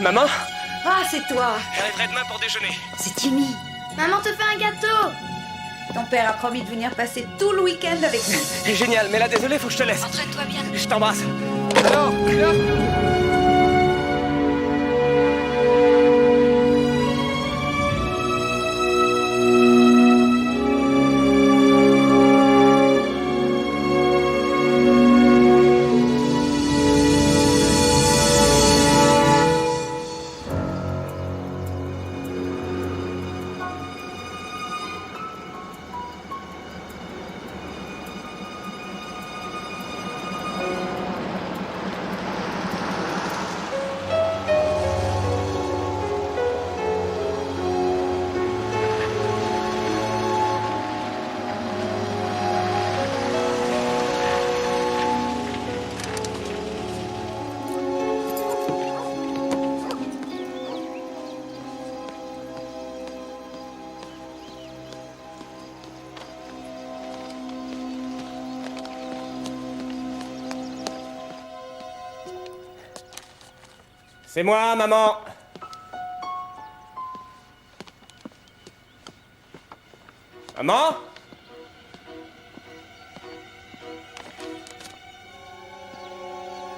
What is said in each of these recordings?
Maman? Ah, c'est toi. J'arriverai demain pour déjeuner. C'est Timmy. Maman te fait un gâteau. Ton père a promis de venir passer tout le week-end avec nous. C'est génial, mais là, désolé, faut que je te laisse. Entraîne-toi bien. Je t'embrasse. Alors, c'est moi, maman. Maman?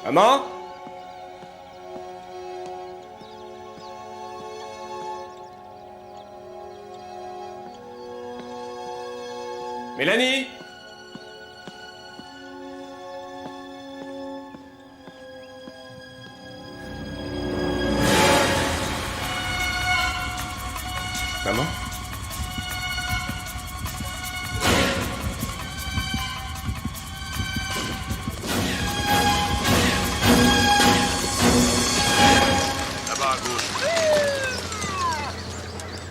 Maman? Mélanie? Maman? Là-bas à gauche.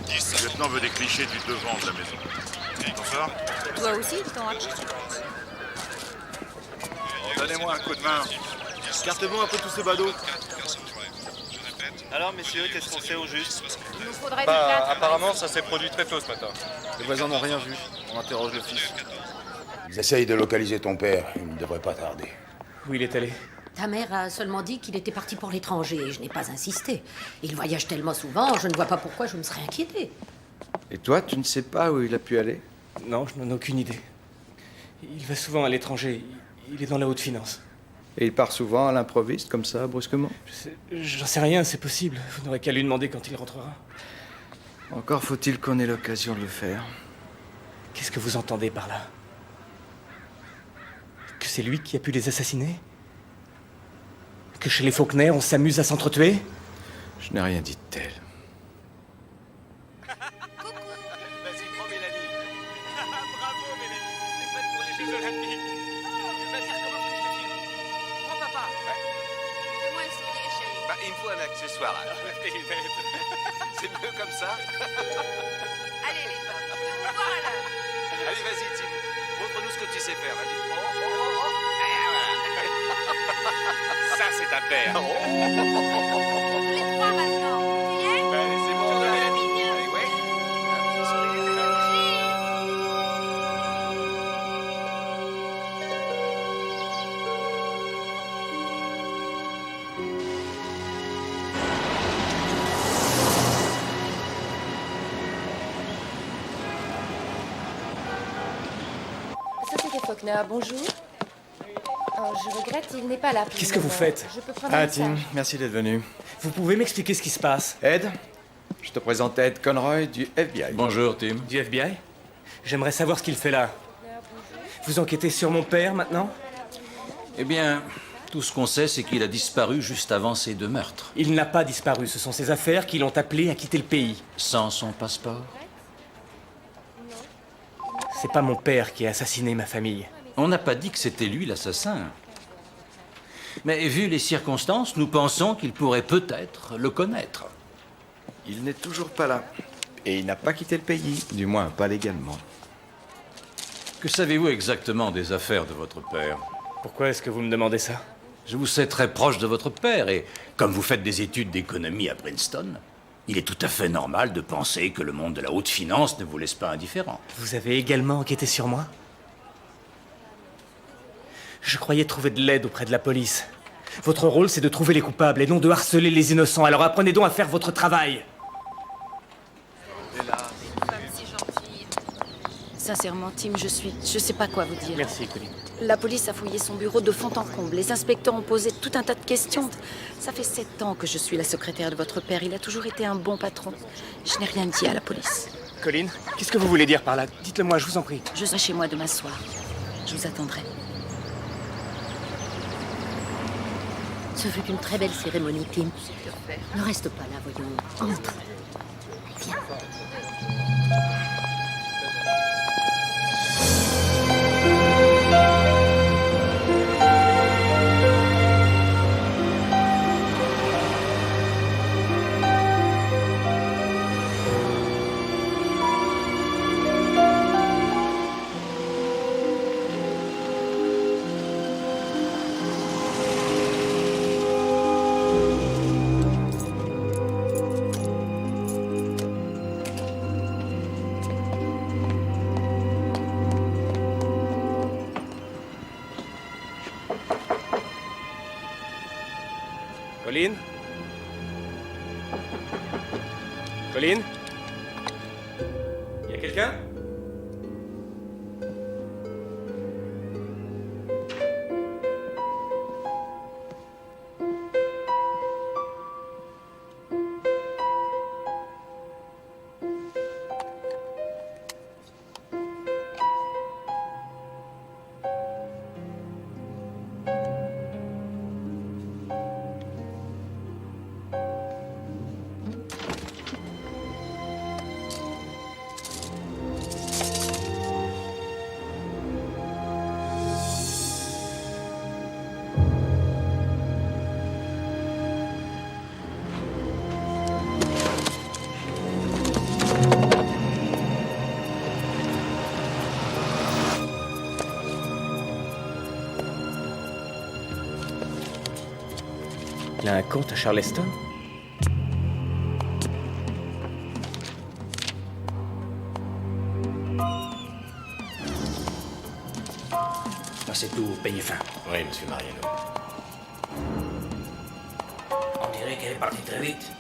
Le lieutenant veut des clichés du devant de la maison. Bonsoir. Toi aussi, ton Donnez-moi un coup de main. Carte-moi un peu tous ces badauds. Alors, messieurs, qu'est-ce qu'on fait au juste? Il nous faudrait des plâtres. Apparemment, ça s'est produit très tôt ce matin. Les voisins n'ont rien vu. On interroge le fils. Ils essayent de localiser ton père. Il ne devrait pas tarder. Où il est allé? Ta mère a seulement dit qu'il était parti pour l'étranger et je n'ai pas insisté. Il voyage tellement souvent, je ne vois pas pourquoi je me serais inquiétée. Et toi, tu ne sais pas où il a pu aller? Non, je n'en ai aucune idée. Il va souvent à l'étranger. Il est dans la haute finance. Et il part souvent à l'improviste, comme ça, brusquement? J'en sais rien, c'est possible. Vous n'aurez qu'à lui demander quand il rentrera. Encore faut-il qu'on ait l'occasion de le faire. Qu'est-ce que vous entendez par là? Que c'est lui qui a pu les assassiner? Que chez les Faulkner, on s'amuse à s'entretuer? Je n'ai rien dit de tel. Vas-y, prends Mélanie. Bravo, Mélanie. T'es prête pour les Jeux Olympiques. Vas-y, recommence que je te filme. Prends papa. Fais-moi un sourire, chérie. Bah, il me faut un accessoire. C'est mieux comme ça. Allez, les gars, je veux vous voir à l'heure. Allez, vas-y, Tim. Montre-nous ce que tu sais faire. Vas-y. Ça, c'est un père. Tous les trois maintenant. Tu y es? Allez, c'est bon. Mignon. Allez, ouais. Un petit sourire. Société Faulkner, bonjour. Oh, je regrette, il n'est pas là. pour Qu'est-ce le que vous moment. faites? Je peux prendre Ah, un Tim, message. merci d'être venu. Vous pouvez m'expliquer ce qui se passe? Ed, je te présente Ed Conroy du FBI. Bonjour, Tim. Du FBI? J'aimerais savoir ce qu'il fait là. Vous enquêtez sur mon père maintenant? Eh bien, tout ce qu'on sait, c'est qu'il a disparu juste avant ces deux meurtres. Il n'a pas disparu, ce sont ses affaires qui l'ont appelé à quitter le pays. Sans son passeport. C'est pas mon père qui a assassiné ma famille. On n'a pas dit que c'était lui l'assassin. Mais vu les circonstances, nous pensons qu'il pourrait peut-être le connaître. Il n'est toujours pas là. Et il n'a pas quitté le pays, du moins pas légalement. Que savez-vous exactement des affaires de votre père? Pourquoi est-ce que vous me demandez ça? Je vous sais très proche de votre père et comme vous faites des études d'économie à Princeton, il est tout à fait normal de penser que le monde de la haute finance ne vous laisse pas indifférent. Vous avez également enquêté sur moi? Je croyais trouver de l'aide auprès de la police. Votre rôle, c'est de trouver les coupables et non de harceler les innocents. Alors apprenez donc à faire votre travail. Sincèrement, Tim, je sais pas quoi vous dire. Merci, Colin. La police a fouillé son bureau de fond en comble. Les inspecteurs ont posé tout un tas de questions. Ça fait 7 ans que je suis la secrétaire de votre père. Il a toujours été un bon patron. Je n'ai rien dit à la police. Colin, qu'est-ce que vous voulez dire par là? Dites-le moi, je vous en prie. Je serai chez moi demain soir. Je vous attendrai. Ce fut une très belle cérémonie, Tim. Ne reste pas là, voyons. Entre. Viens. Colin? Colin? Y a quelqu'un? Il a un compte à Charleston? C'est tout, payez fin. Oui, monsieur Mariano. On dirait qu'elle est partie très vite.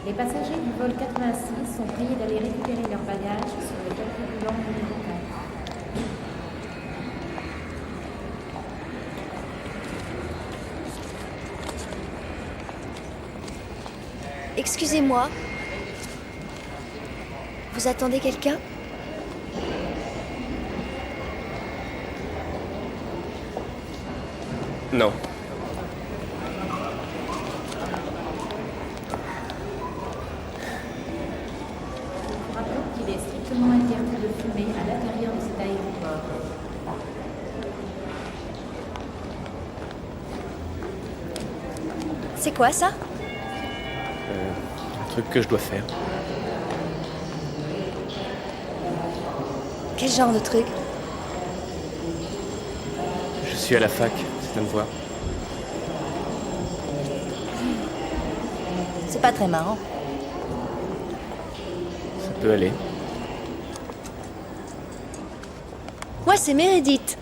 Les passagers du vol 86 sont priés d'aller récupérer leurs bagages sur le tapis roulant numéro 4. Excusez-moi. Vous attendez quelqu'un? Non. Rappelons qu'il est strictement interdit de fumer à l'intérieur de cet aéroport. C'est quoi ça? Un truc que je dois faire. Quel genre de truc? Je suis à la fac, c'est un devoir. C'est pas très marrant. Ça peut aller. Moi, c'est Meredith.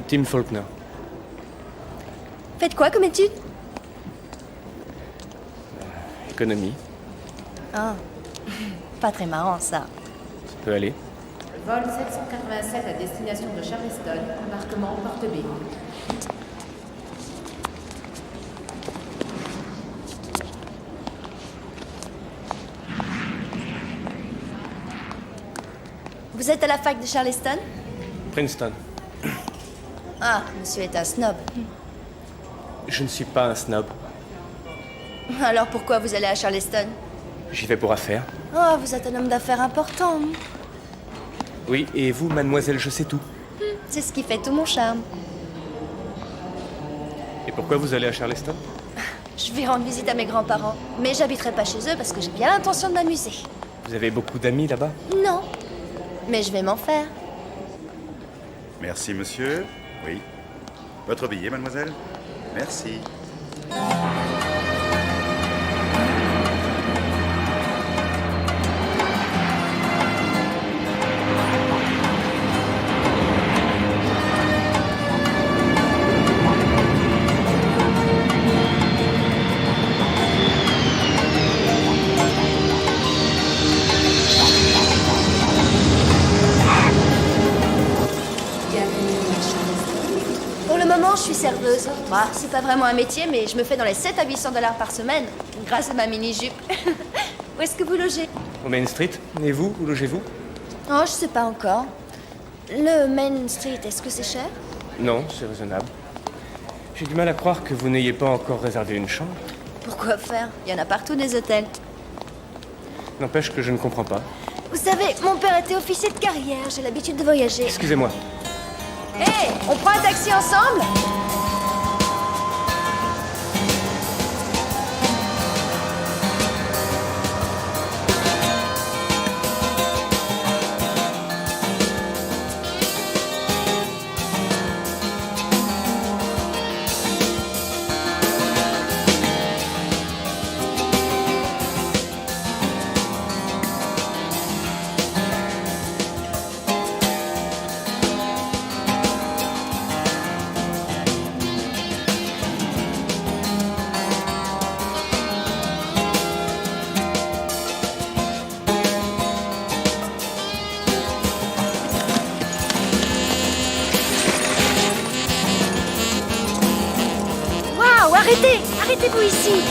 Tim Faulkner. Faites quoi comme étude? Économie, Ah, pas très marrant ça. ça peut aller. Vol 787 à destination de Charleston, embarquement Porte B. Vous êtes à la fac de Charleston? Princeton. Ah, monsieur est un snob. Je ne suis pas un snob. Alors pourquoi vous allez à Charleston? J'y vais pour affaires. Oh, vous êtes un homme d'affaires important. Oui, et vous, mademoiselle, je sais tout. C'est ce qui fait tout mon charme. Et pourquoi vous allez à Charleston? Je vais rendre visite à mes grands-parents, mais j'habiterai pas chez eux parce que j'ai bien l'intention de m'amuser. Vous avez beaucoup d'amis là-bas? Non, mais je vais m'en faire. Merci, monsieur. Oui. Votre billet, mademoiselle? Merci. Pour le moment, je suis serveuse. Bah, c'est pas vraiment un métier, mais je me fais dans les 7 à 800 $ par semaine, grâce à ma mini-jupe. Où est-ce que vous logez? Au Main Street. Et vous, où logez-vous? Oh, je sais pas encore. Le Main Street, est-ce que c'est cher? Non, c'est raisonnable. J'ai du mal à croire que vous n'ayez pas encore réservé une chambre. Pourquoi faire? Il y en a partout des hôtels. N'empêche que je ne comprends pas. Vous savez, mon père était officier de carrière, j'ai l'habitude de voyager. Excusez-moi. Hé, on prend un taxi ensemble? Waouh, arrêtez! Arrêtez-vous ici!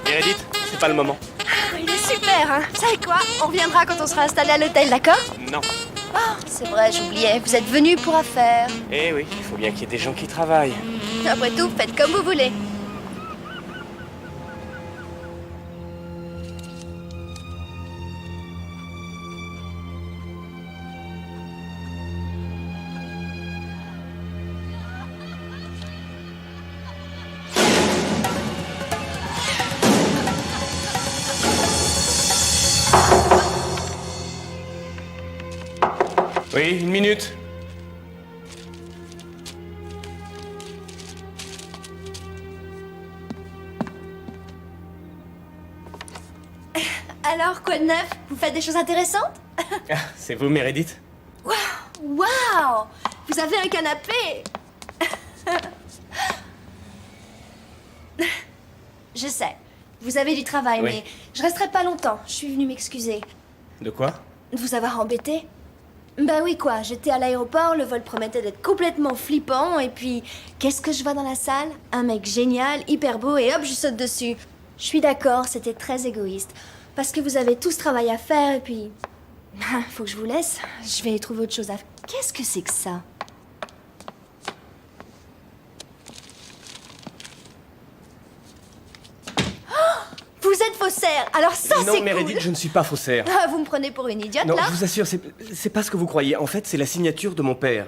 Meredith, c'est pas le moment. Il est super, hein? Vous savez quoi? On reviendra quand on sera installé à l'hôtel, d'accord? Non. Ah, c'est vrai, j'oubliais. Vous êtes venu pour affaires. Eh oui, il faut bien qu'il y ait des gens qui travaillent. Après tout, faites comme vous voulez. Oui, une minute. Alors, quoi de neuf? Vous faites des choses intéressantes? Ah, c'est vous, Meredith? Waouh! Vous avez un canapé? Je sais, vous avez du travail, Oui. mais je resterai pas longtemps. Je suis venue m'excuser. De quoi? De vous avoir embêté? Bah oui, quoi. J'étais à l'aéroport, le vol promettait d'être complètement flippant, et puis, qu'est-ce que je vois dans la salle? Un mec génial, hyper beau, et hop, je saute dessus. Je suis d'accord, c'était très égoïste. Parce que vous avez tout ce travail à faire, et puis... Faut que je vous laisse. Je vais trouver autre chose à... Qu'est-ce que c'est que ça? Oh, vous êtes faussaire. Alors ça, c'est Non, cool. Meredith, je ne suis pas faussaire. Ah, vous me prenez pour une idiote, Non, là? je vous assure, c'est pas ce que vous croyez. En fait, c'est la signature de mon père.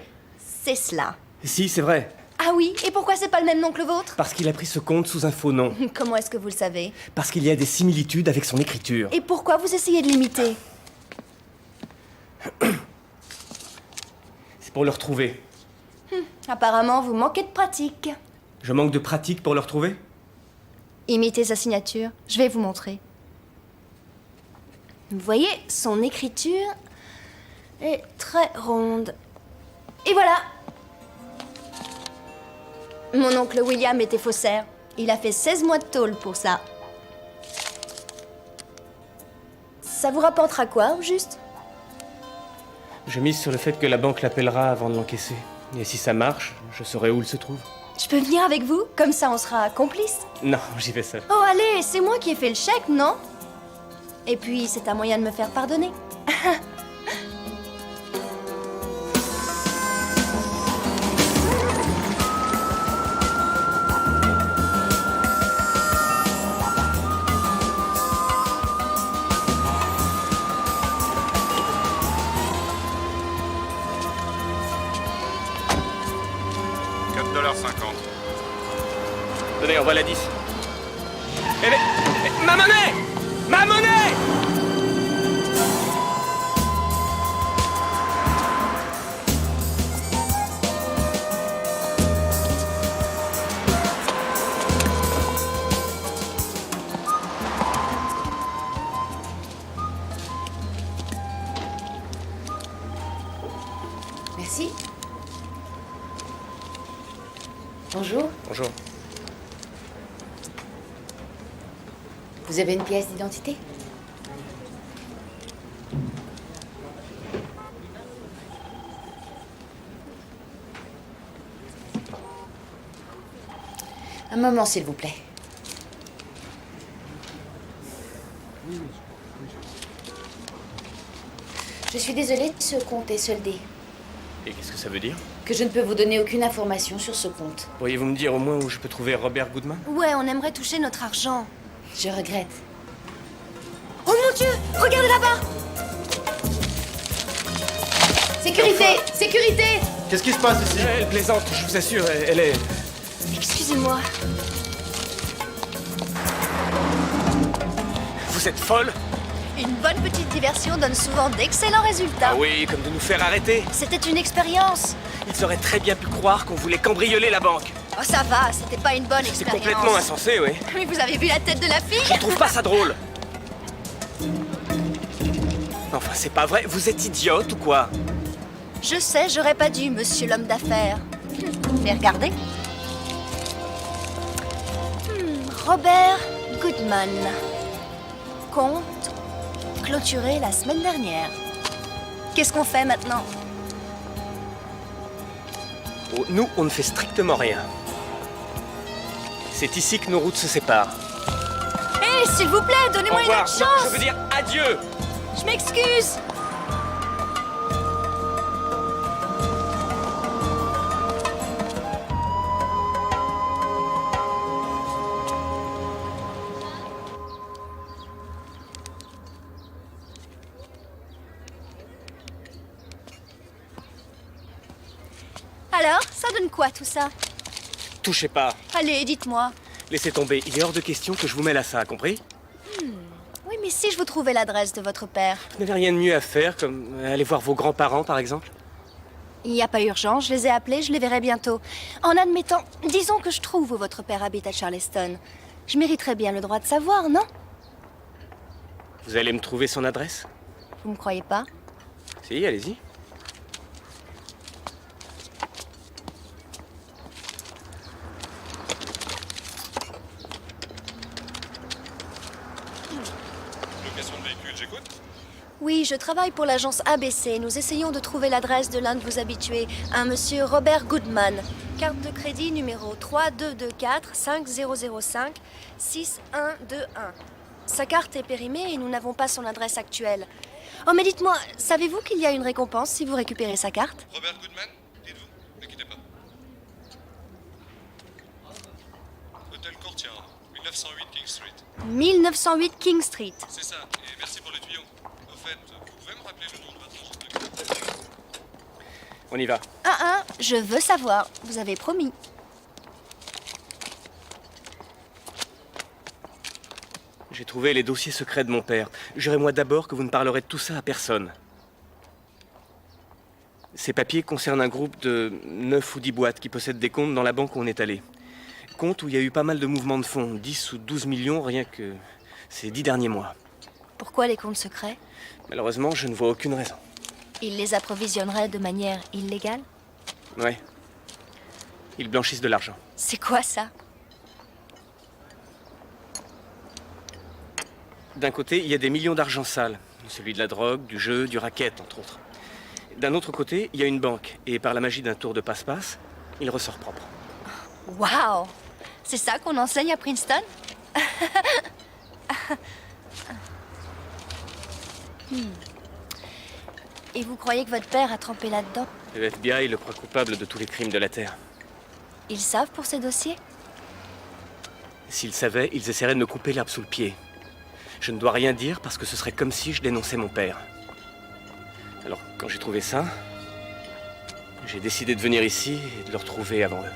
C'est cela. Si, c'est vrai. Ah oui, et pourquoi c'est pas le même nom que le vôtre? Parce qu'il a pris ce compte sous un faux nom. Comment est-ce que vous le savez? Parce qu'il y a des similitudes avec son écriture. Et pourquoi vous essayez de l'imiter? C'est pour le retrouver. Apparemment, vous manquez de pratique. Je manque de pratique pour le retrouver? Imitez sa signature. Je vais vous montrer. Vous voyez, son écriture est très ronde. Et voilà! Mon oncle William était faussaire. Il a fait 16 mois de tôle pour ça. Ça vous rapportera quoi, au juste? Je mise sur le fait que la banque l'appellera avant de l'encaisser. Et si ça marche, je saurai où il se trouve. Je peux venir avec vous? Comme ça, on sera complices. Non, j'y vais seul. Oh, allez, c'est moi qui ai fait le chèque, non? Et puis, c'est un moyen de me faire pardonner. Tenez, on va la 10. Mais, ma monnaie! Ma monnaie! Merci. Bonjour. Bonjour. Vous avez une pièce d'identité? Un moment, s'il vous plaît. Je suis désolée, ce compte est soldé. Et qu'est-ce que ça veut dire? Que je ne peux vous donner aucune information sur ce compte. Pourriez-vous me dire au moins où je peux trouver Robert Goodman? Ouais, on aimerait toucher notre argent. Je regrette. Oh mon Dieu! Regardez là-bas! Sécurité! Sécurité! Qu'est-ce qui se passe ici? Elle plaisante, je vous assure, elle est... Excusez-moi. Vous êtes folle? Une bonne petite diversion donne souvent d'excellents résultats. Ah oui, comme de nous faire arrêter. C'était une expérience. Ils auraient très bien pu croire qu'on voulait cambrioler la banque. Oh, ça va, c'était pas une bonne C'est expérience. complètement insensé, oui. Mais vous avez vu la tête de la fille? Je trouve pas ça drôle. Enfin, c'est pas vrai. Vous êtes idiote ou quoi? Je sais, j'aurais pas dû, monsieur l'homme d'affaires. Mais regardez. Robert Goodman. Compte clôturé la semaine dernière. Qu'est-ce qu'on fait maintenant? Oh, nous, on ne fait strictement rien. C'est ici que nos routes se séparent. Hé, s'il vous plaît, Au donnez-moi une revoir. autre Non, chance. je veux dire adieu. Je m'excuse. Alors, ça donne quoi tout ça? Touchez pas. Allez, dites-moi. Laissez tomber. Il est hors de question que je vous mêle à ça, compris? Oui, mais si je vous trouvais l'adresse de votre père? Vous n'avez rien de mieux à faire, comme aller voir vos grands-parents, par exemple? Il n'y a pas urgence, je les ai appelés, je les verrai bientôt. En admettant, disons que je trouve où votre père habite à Charleston. Je mériterais bien le droit de savoir, non? Vous allez me trouver son adresse? Vous me croyez pas? Si, allez-y. Location de véhicule, j'écoute. Oui, je travaille pour l'agence ABC. Nous essayons de trouver l'adresse de l'un de vos habitués, un monsieur Robert Goodman. Carte de crédit numéro 3224 5005 6121. Sa carte est périmée et nous n'avons pas son adresse actuelle. Oh, mais dites-moi, savez-vous qu'il y a une récompense si vous récupérez sa carte? Robert Goodman, dites-vous? Ne quittez pas. Hôtel Courtyard, 1908 King Street. 1908 King Street. C'est ça, et merci pour le tuyau. Au fait, vous pouvez me rappeler le nom de votre agent de crédit? On y va. Je veux savoir. Vous avez promis. J'ai trouvé les dossiers secrets de mon père. Jurez-moi d'abord que vous ne parlerez de tout ça à personne. Ces papiers concernent un groupe de 9 ou 10 boîtes qui possèdent des comptes dans la banque où on est allé. Comptes où il y a eu pas mal de mouvements de fonds, 10 ou 12 millions rien que ces 10 derniers mois. Pourquoi les comptes secrets? Malheureusement, je ne vois aucune raison. Ils les approvisionneraient de manière illégale? Ouais. Ils blanchissent de l'argent. C'est quoi ça? D'un côté, il y a des millions d'argent sale. Celui de la drogue, du jeu, du racket, entre autres. D'un autre côté, il y a une banque. Et par la magie d'un tour de passe-passe, il ressort propre. Waouh! C'est ça qu'on enseigne à Princeton? Et vous croyez que votre père a trempé là-dedans? Le FBI le croit coupable de tous les crimes de la Terre. Ils savent pour ces dossiers? S'ils savaient, ils essaieraient de me couper l'herbe sous le pied. Je ne dois rien dire parce que ce serait comme si je dénonçais mon père. Alors, quand j'ai trouvé ça, j'ai décidé de venir ici et de le retrouver avant eux.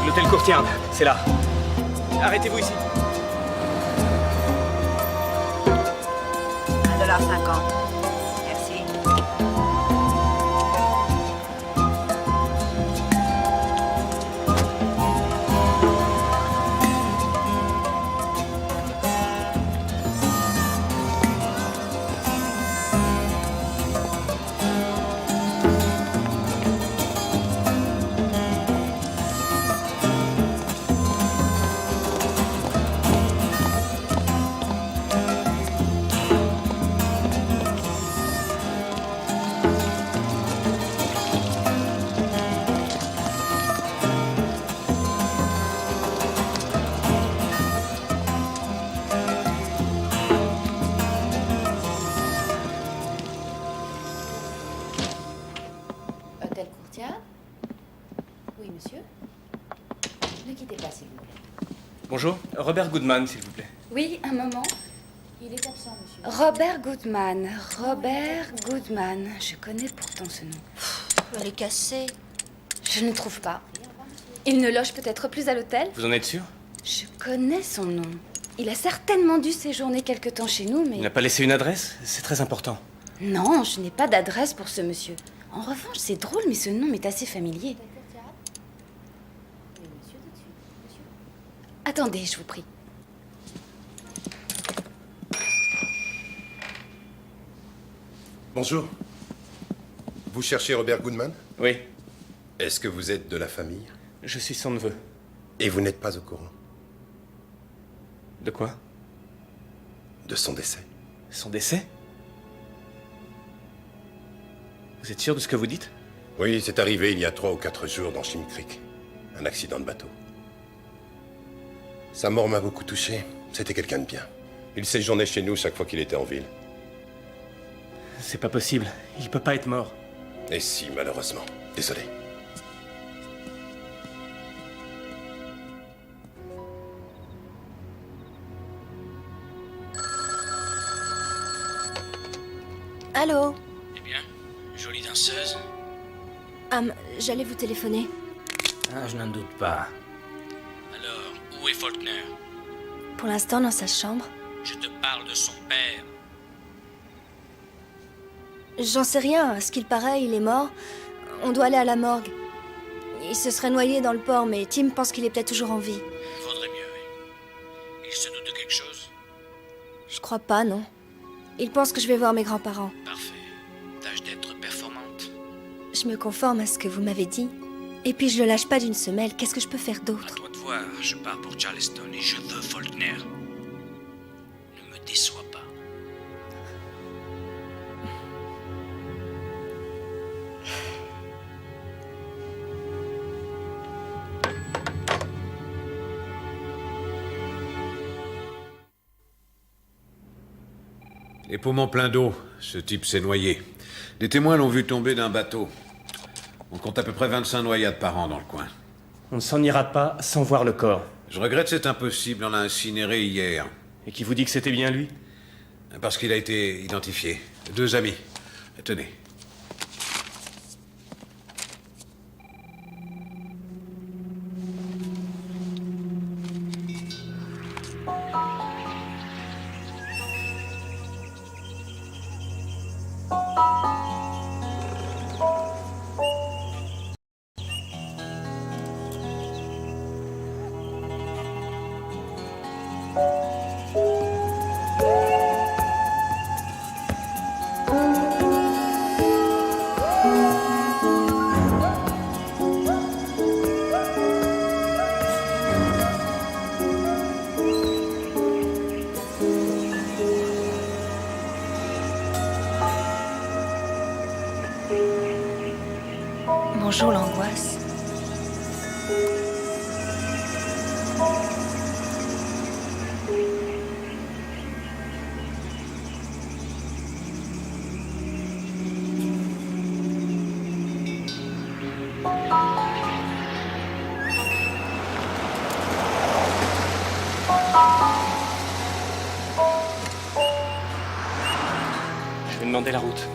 L'hôtel Courtierne, c'est là. Arrêtez-vous ici. 1,50 $. Merci. Hôtel Courtière? Oui, monsieur? Ne quittez pas, s'il vous plaît. Bonjour, Robert Goodman, s'il vous plaît. Oui, un moment. Il est absent, monsieur. Robert Goodman. Robert Goodman. Je connais pourtant ce nom. Elle est cassée. Je ne trouve pas. Il ne loge peut-être plus à l'hôtel? Vous en êtes sûr? Je connais son nom. Il a certainement dû séjourner quelque temps chez nous, mais... Il n'a pas laissé une adresse? C'est très important. Non, je n'ai pas d'adresse pour ce monsieur. En revanche, c'est drôle, mais ce nom m'est assez familier. Attendez, je vous prie. Bonjour. Vous cherchez Robert Goodman? Oui. Est-ce que vous êtes de la famille? Je suis son neveu. Et vous n'êtes pas au courant? De quoi? De son décès. Son décès? Vous êtes sûr de ce que vous dites? Oui, c'est arrivé il y a 3 ou 4 jours dans Schimm Creek. Un accident de bateau. Sa mort m'a beaucoup touché. C'était quelqu'un de bien. Il séjournait chez nous chaque fois qu'il était en ville. C'est pas possible. Il peut pas être mort. Et si, malheureusement. Désolé. Allô? Eh bien, jolie danseuse. J'allais vous téléphoner. Ah, je n'en doute pas. Alors, où est Faulkner? Pour l'instant, dans sa chambre. Je te parle de son père. J'en sais rien. À ce qu'il paraît, il est mort. On doit aller à la morgue. Il se serait noyé dans le port, mais Tim pense qu'il est peut-être toujours en vie. Vaudrait mieux, oui. Il se doute de quelque chose? Je crois pas, non. Il pense que je vais voir mes grands-parents. Parfait. Tâche d'être performante. Je me conforme à ce que vous m'avez dit. Et puis je le lâche pas d'une semelle. Qu'est-ce que je peux faire d'autre? À toi de voir. Je pars pour Charleston et je veux Faulkner. Ne me déçois pas. Les poumons pleins d'eau. Ce type s'est noyé. Des témoins l'ont vu tomber d'un bateau. On compte à peu près 25 noyades par an dans le coin. On ne s'en ira pas sans voir le corps. Je regrette, c'est impossible. On l'a incinéré hier. Et qui vous dit que c'était bien lui? Parce qu'il a été identifié. 2 amis. Tenez. Bonjour l'angoisse. Je vais demander la route.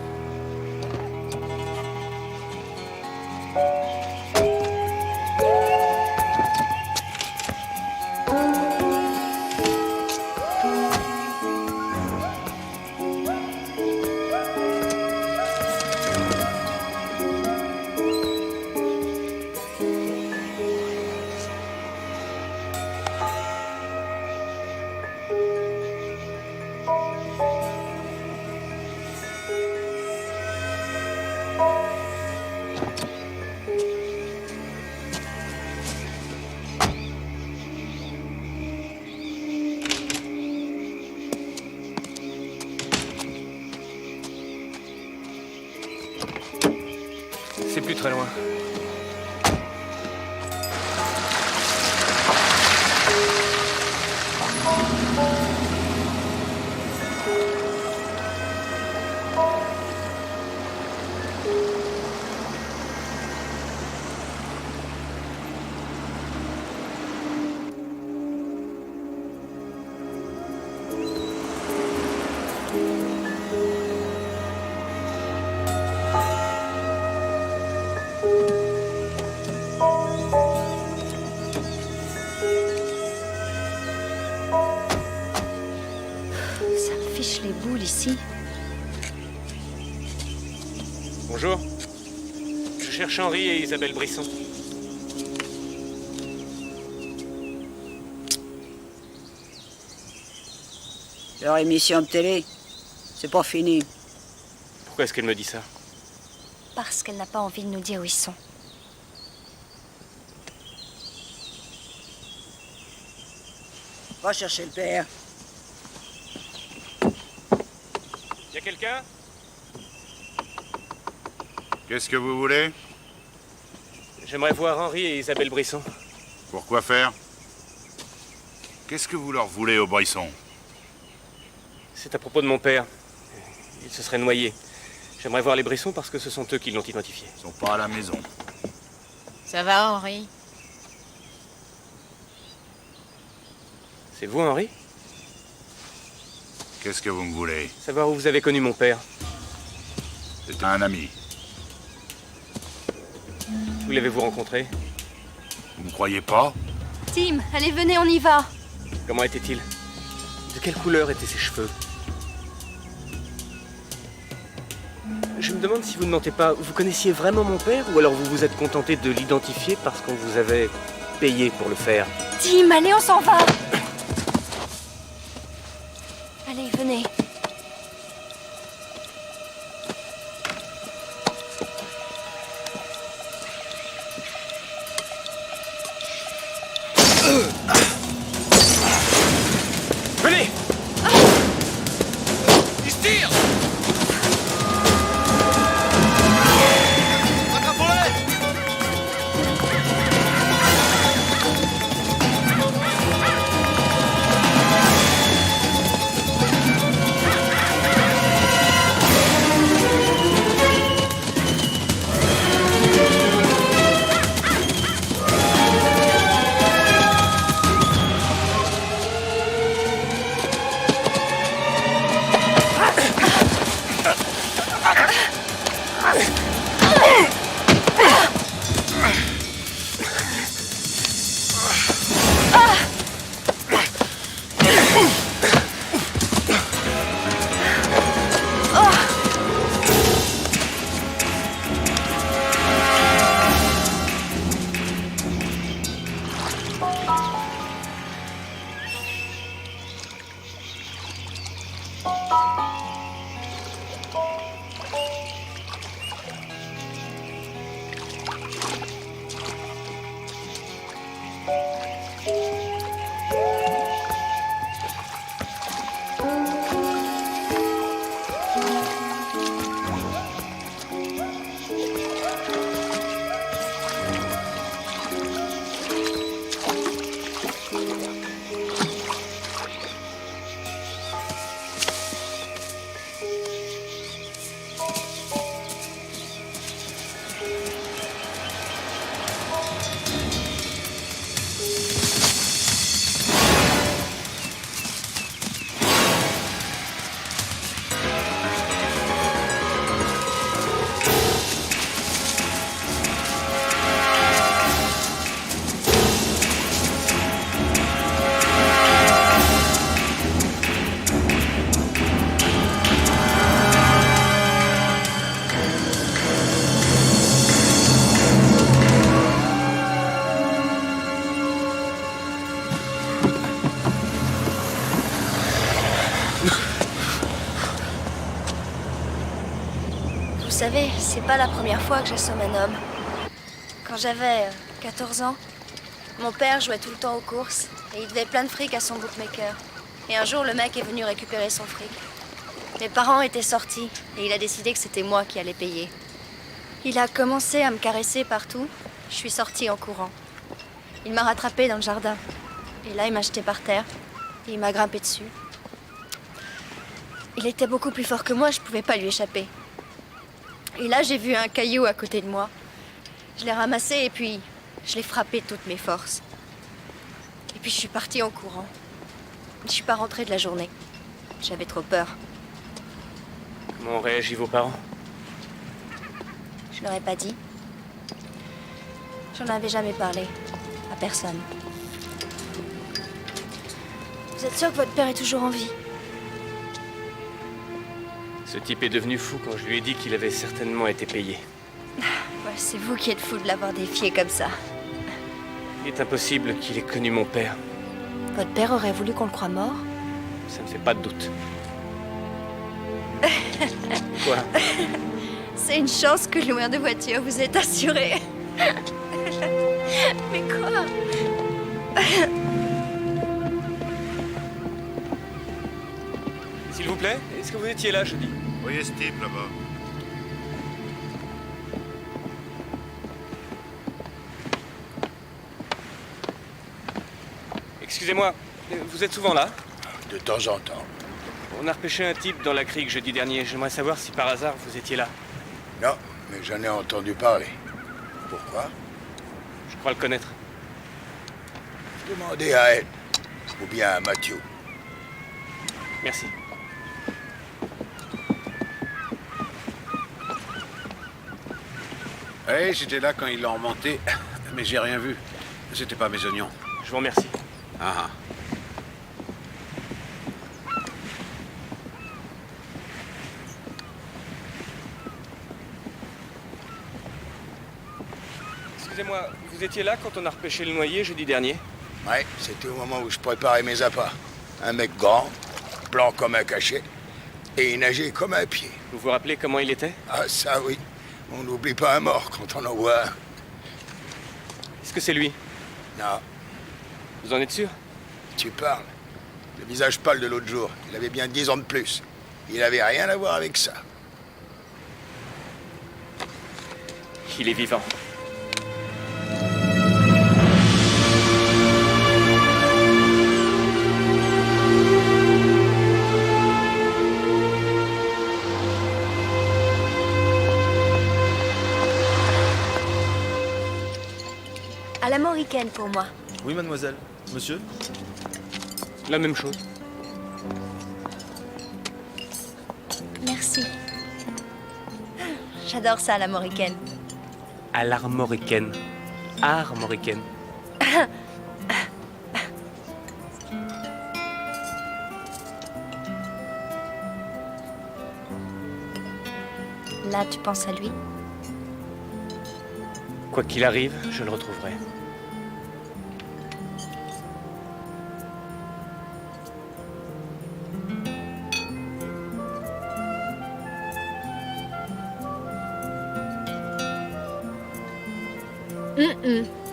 C'est plus très loin. Ça me fiche les boules ici. Bonjour. Je cherche Henri et Isabelle Brisson. Leur émission de télé, c'est pas fini. Pourquoi est-ce qu'elle me dit ça? Parce qu'elle n'a pas envie de nous dire où ils sont. Va chercher le père. Y a quelqu'un? Qu'est-ce que vous voulez? J'aimerais voir Henri et Isabelle Brisson. Pourquoi faire? Qu'est-ce que vous leur voulez au Brisson? C'est à propos de mon père. Il se serait noyé. J'aimerais voir les Brissons parce que ce sont eux qui l'ont identifié. Ils sont pas à la maison. Ça va, Henri? C'est vous, Henri? Qu'est-ce que vous me voulez? Savoir où vous avez connu mon père. C'est un ami. Où l'avez-vous rencontré? Vous me croyez pas? Tim, allez, venez, on y va. Comment était-il? De quelle couleur étaient ses cheveux? Je me demande si vous ne mentez pas. Vous connaissiez vraiment mon père ou alors vous vous êtes contenté de l'identifier parce qu'on vous avait payé pour le faire? Tim, allez, on s'en va. Allez, venez. Venez! Il se tire! Attrapons-les! C'est pas la première fois que j'assomme un homme. Quand j'avais 14 ans, mon père jouait tout le temps aux courses et il devait plein de fric à son bookmaker. Et un jour, le mec est venu récupérer son fric. Mes parents étaient sortis et il a décidé que c'était moi qui allais payer. Il a commencé à me caresser partout. Je suis sortie en courant. Il m'a rattrapée dans le jardin. Et là, il m'a jetée par terre et il m'a grimpé dessus. Il était beaucoup plus fort que moi, je pouvais pas lui échapper. Et là, j'ai vu un caillou à côté de moi. Je l'ai ramassé et puis je l'ai frappé de toutes mes forces. Et puis je suis partie en courant. Je suis pas rentrée de la journée. J'avais trop peur. Comment ont réagi vos parents? Je leur ai pas dit. J'en avais jamais parlé. À personne. Vous êtes sûr que votre père est toujours en vie? Ce type est devenu fou quand je lui ai dit qu'il avait certainement été payé. Ouais, c'est vous qui êtes fou de l'avoir défié comme ça. Il est impossible qu'il ait connu mon père. Votre père aurait voulu qu'on le croie mort? Ça ne fait pas de doute. Quoi? C'est une chance que loueur de voiture vous êtes assuré. Mais quoi? S'il vous plaît, est-ce que vous étiez là jeudi? Voyez ce type là-bas. Excusez-moi, vous êtes souvent là? De temps en temps. On a repêché un type dans la crique jeudi dernier. J'aimerais savoir si par hasard vous étiez là. Non, mais j'en ai entendu parler. Pourquoi? Je crois le connaître. Demandez à elle. Ou bien à Mathieu. Merci. Ouais, j'étais là quand ils l'ont remonté, mais j'ai rien vu. C'était pas mes oignons. Je vous remercie. Ah. Excusez-moi, vous étiez là quand on a repêché le noyer jeudi dernier? Ouais, c'était au moment où je préparais mes appâts. Un mec grand, blanc comme un cachet, et il nageait comme un pied. Vous vous rappelez comment il était? Ah ça oui, on n'oublie pas un mort quand on en voit un. Est-ce que c'est lui? Non. Vous en êtes sûr? Tu parles. Le visage pâle de l'autre jour, il avait bien 10 ans de plus. Il avait rien à voir avec ça. Il est vivant. À l'américaine pour moi. Oui, mademoiselle. Monsieur? La même chose. Merci. J'adore ça à l'américaine. À l'armoricaine. Armoricaine. Là, tu penses à lui? Quoi qu'il arrive, je le retrouverai.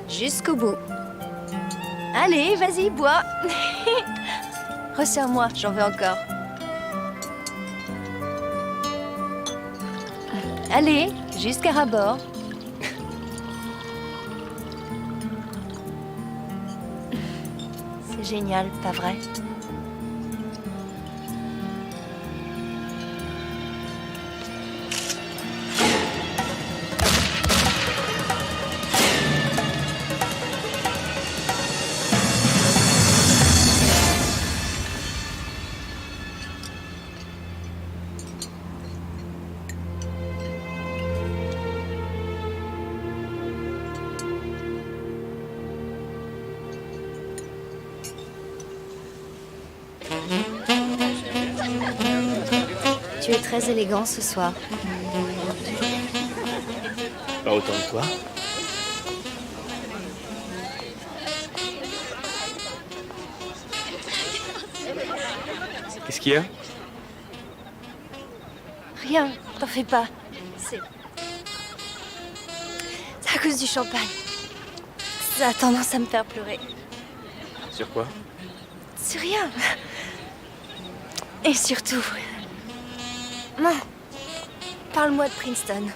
Jusqu'au bout. Allez, vas-y, bois. Resserre-moi, j'en veux encore. Allez, jusqu'à rabord. C'est génial, pas vrai? Tu es très élégant ce soir. Pas autant que toi. Qu'est-ce qu'il y a? Rien, t'en fais pas. cause du champagne. Ça a tendance à me faire pleurer. Sur quoi? C'est rien. Et surtout... Non. Parle-moi de Princeton.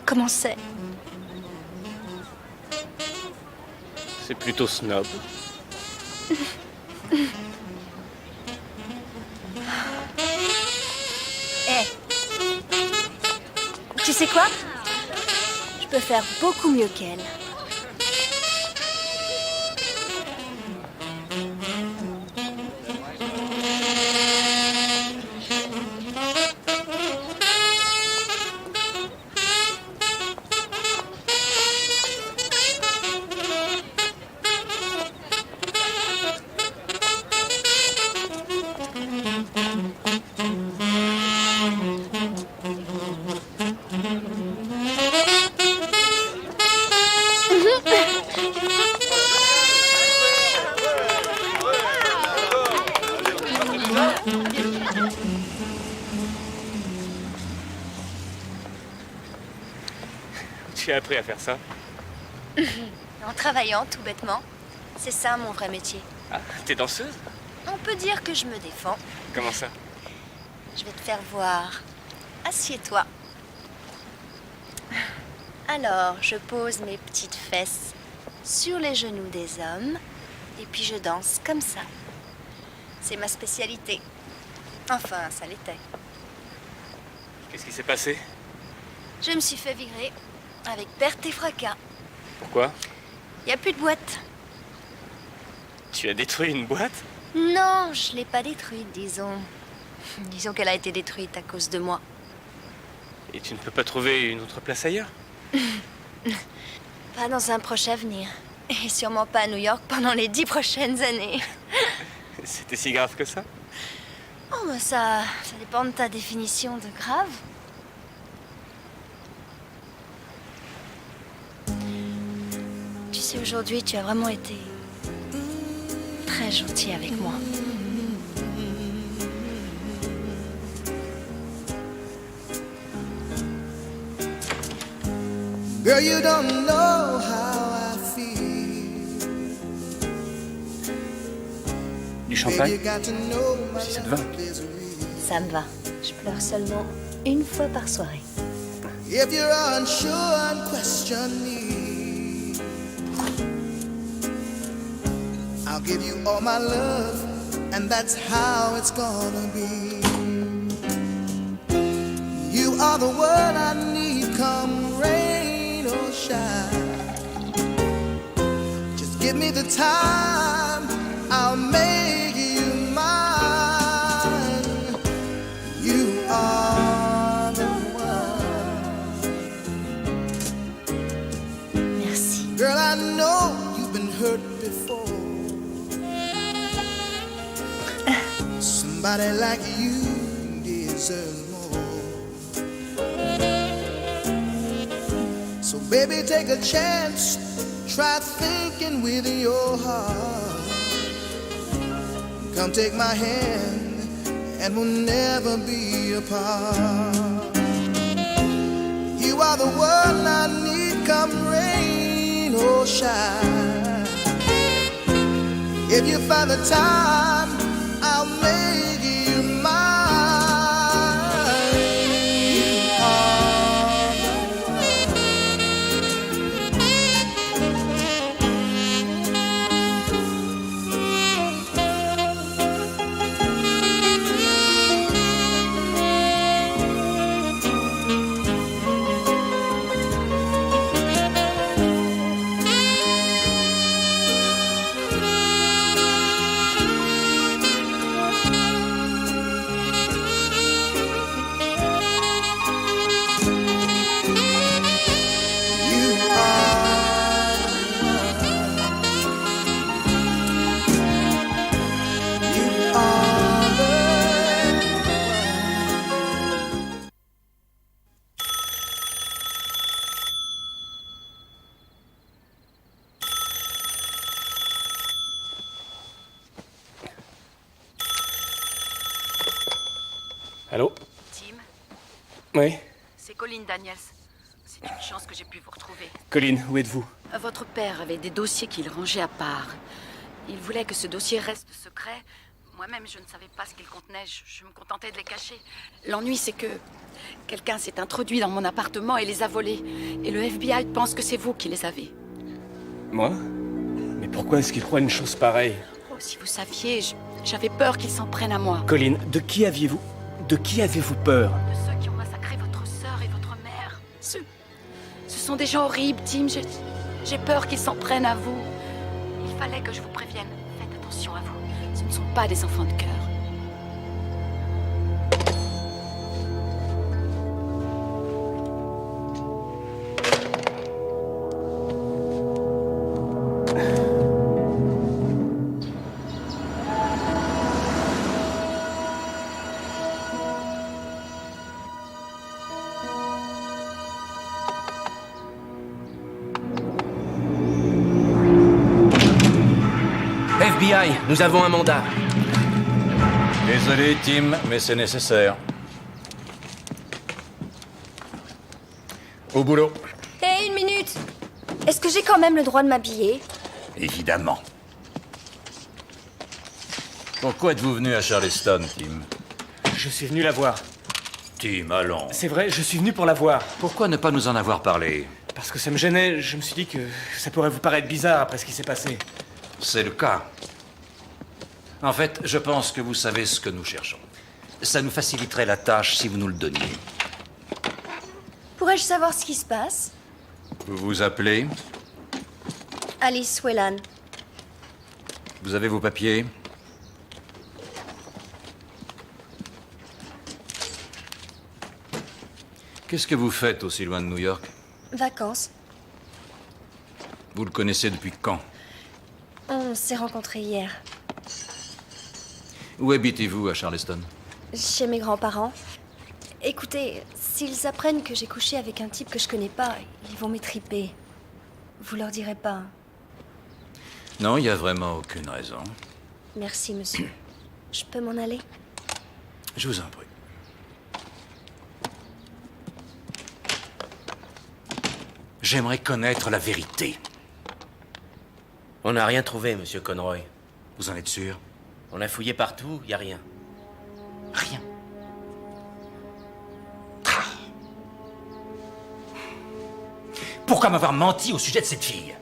Comment c'est? C'est plutôt snob. Tu sais quoi? Je peux faire beaucoup mieux qu'elle. Tu as appris à faire ça? En travaillant, tout bêtement. C'est ça mon vrai métier. Ah, t'es danseuse? On peut dire que je me défends. Comment ça? Je vais te faire voir. Assieds-toi. Alors, je pose mes petites fesses sur les genoux des hommes et puis je danse comme ça. C'est ma spécialité. Enfin, ça l'était. Qu'est-ce qui s'est passé? Je me suis fait virer avec perte et fracas. Pourquoi? Il n'y a plus de boîte. Tu as détruit une boîte? Non, je l'ai pas détruite, disons. Disons qu'elle a été détruite à cause de moi. Et tu ne peux pas trouver une autre place ailleurs? Pas dans un proche avenir. Et sûrement pas à New York pendant les 10 prochaines années. C'était si grave que ça? Oh, bah ça dépend de ta définition de grave. Tu sais, aujourd'hui, tu as vraiment été très gentil avec moi. Girl, you don't know how I feel. Du champagne? Baby, you got to know my Si ça te va. Ça me va. Je pleure seulement une fois par soirée. If you're unsure and question me, I'll give you all my love, and that's how it's gonna be. You are the one I need, come rain or shine. Just give me the time, I'll make you mine. You are the one. Merci. Girl, I know you've been hurt before. Somebody like you deserves more. So baby, take a chance, try thinking with your heart. Come take my hand and we'll never be apart. You are the one I need, come rain or shine. If you find the time, I'll make you mine. You are the Allô? Tim, Oui? c'est Colin Daniels. C'est une chance que j'ai pu vous retrouver. Colin, où êtes-vous? Votre père avait des dossiers qu'il rangeait à part. Il voulait que ce dossier reste secret. Moi-même, je ne savais pas ce qu'il contenait. Je me contentais de les cacher. L'ennui, c'est que quelqu'un s'est introduit dans mon appartement et les a volés. Et le FBI pense que c'est vous qui les avez. Moi? Mais pourquoi est-ce qu'il croit une chose pareille? Oh, si vous saviez, j'avais peur qu'ils s'en prennent à moi. Colin, de qui avez-vous peur? De ceux qui ont massacré votre sœur et votre mère. Ce sont des gens horribles, Tim. J'ai peur qu'ils s'en prennent à vous. Il fallait que je vous prévienne. Faites attention à vous. Ce ne sont pas des enfants de cœur. FBI, nous avons un mandat. Désolé, Tim, mais c'est nécessaire. Au boulot. Hé, une minute! Est-ce que j'ai quand même le droit de m'habiller? Évidemment. Pourquoi êtes-vous venu à Charleston, Tim? Je suis venu la voir. Tim, allons. C'est vrai, je suis venu pour la voir. Pourquoi ne pas nous en avoir parlé? Parce que ça me gênait, je me suis dit que ça pourrait vous paraître bizarre après ce qui s'est passé. C'est le cas. En fait, je pense que vous savez ce que nous cherchons. Ça nous faciliterait la tâche si vous nous le donniez. Pourrais-je savoir ce qui se passe? Vous vous appelez? Alice Whelan. Vous avez vos papiers? Qu'est-ce que vous faites aussi loin de New York? Vacances. Vous le connaissez depuis quand? On s'est rencontrés hier. Où habitez-vous à Charleston? Chez mes grands-parents. Écoutez, s'ils apprennent que j'ai couché avec un type que je connais pas, ils vont m'étriper. Vous leur direz pas. Non, il n'y a vraiment aucune raison. Merci, monsieur. Je peux m'en aller? Je vous en prie. J'aimerais connaître la vérité. On n'a rien trouvé, monsieur Conroy. Vous en êtes sûr? On a fouillé partout, y a rien. Rien. Pourquoi m'avoir menti au sujet de cette fille?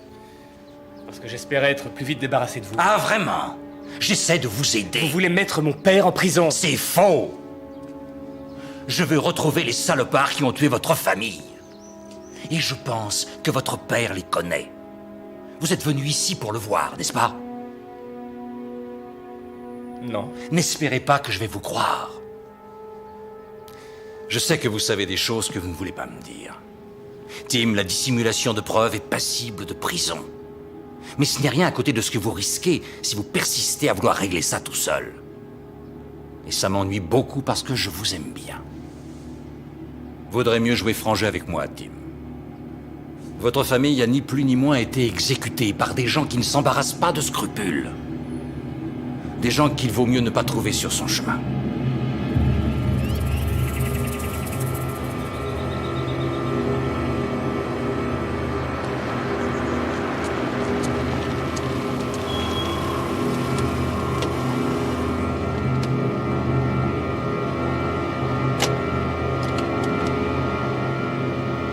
Parce que j'espérais être plus vite débarrassé de vous. Ah, vraiment? J'essaie de vous aider. Vous voulez mettre mon père en prison? C'est faux! Je veux retrouver les salopards qui ont tué votre famille. Et je pense que votre père les connaît. Vous êtes venu ici pour le voir, n'est-ce pas? Non. N'espérez pas que je vais vous croire. Je sais que vous savez des choses que vous ne voulez pas me dire. Tim, la dissimulation de preuves est passible de prison. Mais ce n'est rien à côté de ce que vous risquez si vous persistez à vouloir régler ça tout seul. Et ça m'ennuie beaucoup parce que je vous aime bien. Vaudrait mieux jouer franc jeu avec moi, Tim. Votre famille a ni plus ni moins été exécutée par des gens qui ne s'embarrassent pas de scrupules. Des gens qu'il vaut mieux ne pas trouver sur son chemin.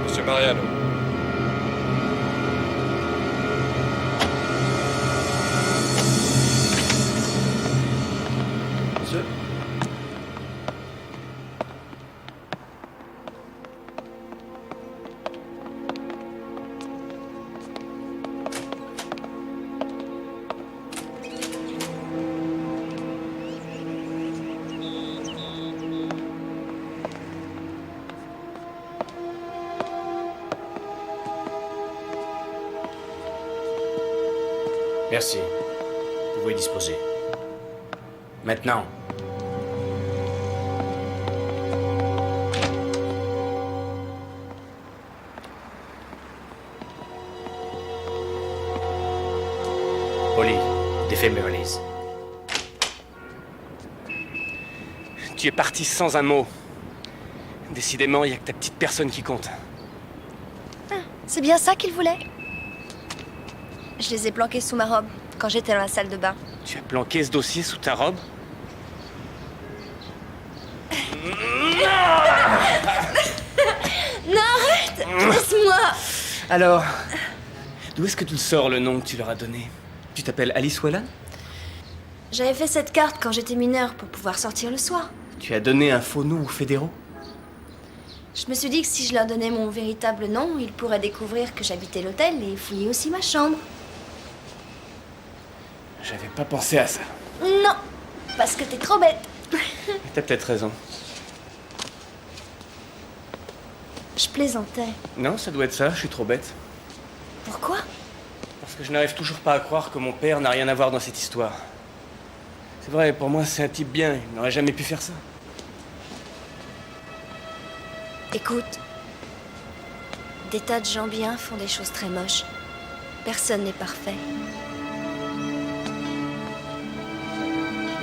Monsieur Mariano. Monsieur? Merci. Vous pouvez disposer. Maintenant. Holly, défais mes valises. Tu es parti sans un mot. Décidément, il n'y a que ta petite personne qui compte. C'est bien ça qu'il voulait? Je les ai planqués sous ma robe, quand j'étais dans la salle de bain. Tu as planqué ce dossier sous ta robe? Non, arrête! Laisse-moi! Alors, d'où est-ce que tu sors le nom que tu leur as donné? Tu t'appelles Alice Whelan? J'avais fait cette carte quand j'étais mineure pour pouvoir sortir le soir. Tu as donné un faux nom aux fédéraux? Je me suis dit que si je leur donnais mon véritable nom, ils pourraient découvrir que j'habitais l'hôtel et fouiller aussi ma chambre. J'avais pas pensé à ça. Non! Parce que t'es trop bête. T'as peut-être raison. Je plaisantais. Non, ça doit être ça, je suis trop bête. Pourquoi? Parce que je n'arrive toujours pas à croire que mon père n'a rien à voir dans cette histoire. C'est vrai, pour moi, c'est un type bien, il n'aurait jamais pu faire ça. Écoute, des tas de gens bien font des choses très moches. Personne n'est parfait.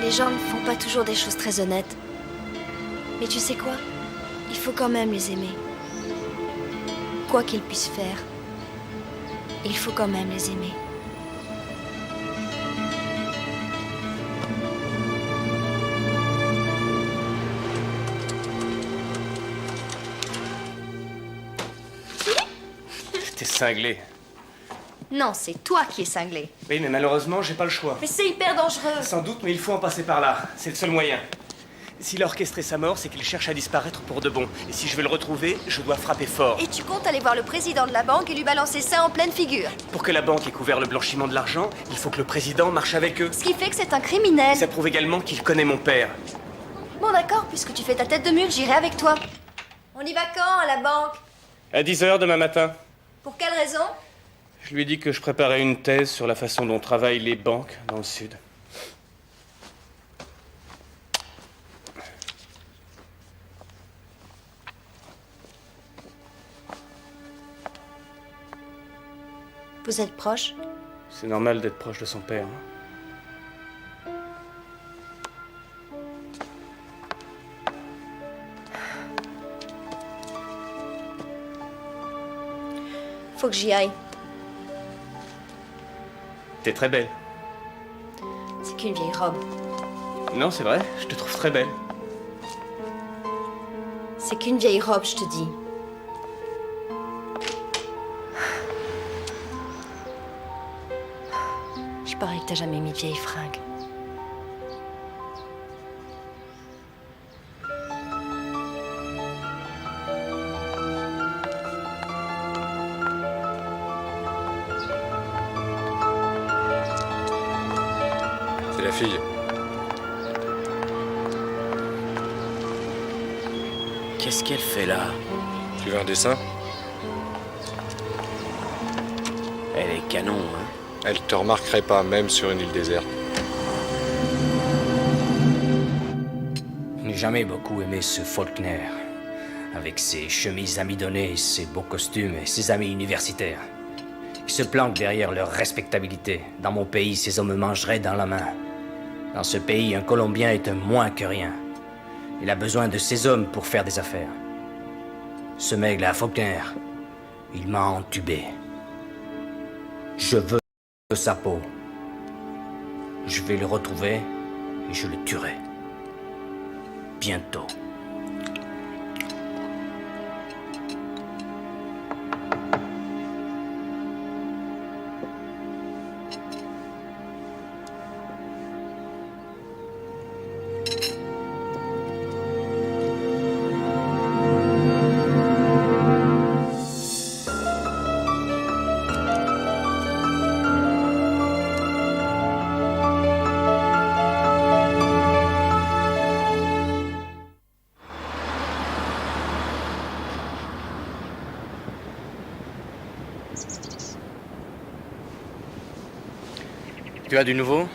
Les gens ne font pas toujours des choses très honnêtes. Mais tu sais quoi? Il faut quand même les aimer. Quoi qu'ils puissent faire, il faut quand même les aimer. T'es cinglé. Non, c'est toi qui es cinglé. Oui, mais malheureusement, j'ai pas le choix. Mais c'est hyper dangereux. Sans doute, mais il faut en passer par là. C'est le seul moyen. S'il a orchestré sa mort, c'est qu'il cherche à disparaître pour de bon. Et si je veux le retrouver, je dois frapper fort. Et tu comptes aller voir le président de la banque et lui balancer ça en pleine figure. Pour que la banque ait couvert le blanchiment de l'argent, il faut que le président marche avec eux. Ce qui fait que c'est un criminel. Ça prouve également qu'il connaît mon père. Bon d'accord, puisque tu fais ta tête de mule, j'irai avec toi. On y va quand, à la banque? À 10h demain matin. Pour quelle raison? Je lui ai dit que je préparais une thèse sur la façon dont travaillent les banques dans le Sud. Vous êtes proche? C'est normal d'être proche de son père. Faut que j'y aille. T'es très belle. C'est qu'une vieille robe. Non, c'est vrai, je te trouve très belle. C'est qu'une vieille robe, je te dis. Je parie que t'as jamais mis de vieille fringue. C'est la fille. Qu'est-ce qu'elle fait là? Tu veux un dessin? Elle est canon, hein? Elle te remarquerait pas, même sur une île déserte. Je n'ai jamais beaucoup aimé ce Faulkner, avec ses chemises amidonnées, ses beaux costumes et ses amis universitaires. Ils se planquent derrière leur respectabilité. Dans mon pays, ces hommes mangeraient dans la main. Dans ce pays, un Colombien est un moins que rien. Il a besoin de ces hommes pour faire des affaires. Ce mec-là, Faulkner, il m'a entubé. Je veux sa peau. Je vais le retrouver et je le tuerai. Bientôt. Tu as du nouveau?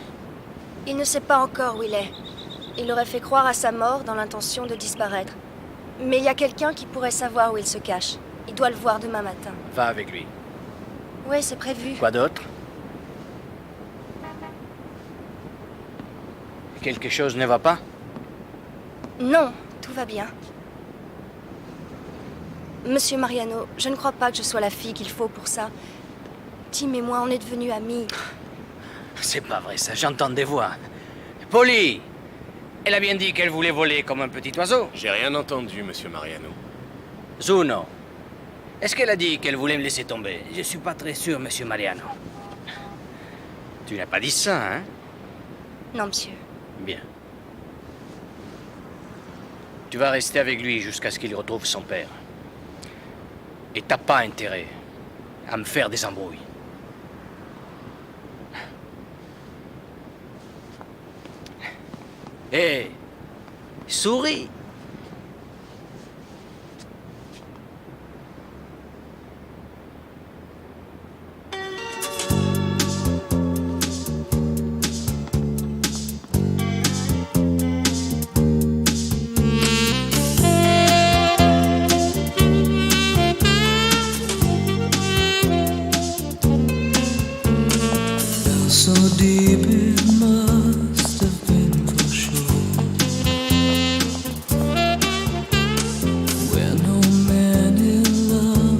Il ne sait pas encore où il est. Il aurait fait croire à sa mort dans l'intention de disparaître. Mais il y a quelqu'un qui pourrait savoir où il se cache. Il doit le voir demain matin. Va avec lui. Oui, c'est prévu. Quoi d'autre? Quelque chose ne va pas? Non, tout va bien. Monsieur Mariano, je ne crois pas que je sois la fille qu'il faut pour ça. Tim et moi, on est devenus amis. C'est pas vrai, ça, j'entends des voix. Polly! Elle a bien dit qu'elle voulait voler comme un petit oiseau. J'ai rien entendu, monsieur Mariano. Zuno, est-ce qu'elle a dit qu'elle voulait me laisser tomber? Je suis pas très sûr, monsieur Mariano. Tu n'as pas dit ça, hein? Non, monsieur. Bien. Tu vas rester avec lui jusqu'à ce qu'il retrouve son père. Et t'as pas intérêt à me faire des embrouilles. Hé, souris. So deep it must have been for sure, where no man in love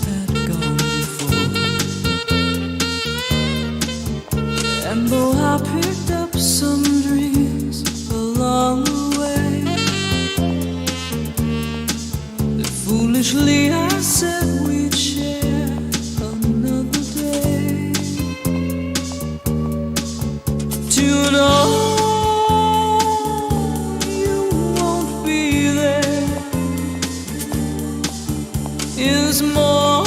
had gone before. And though I picked up some dreams along the way, that foolishly I said we'd share another day. To know you won't be there is more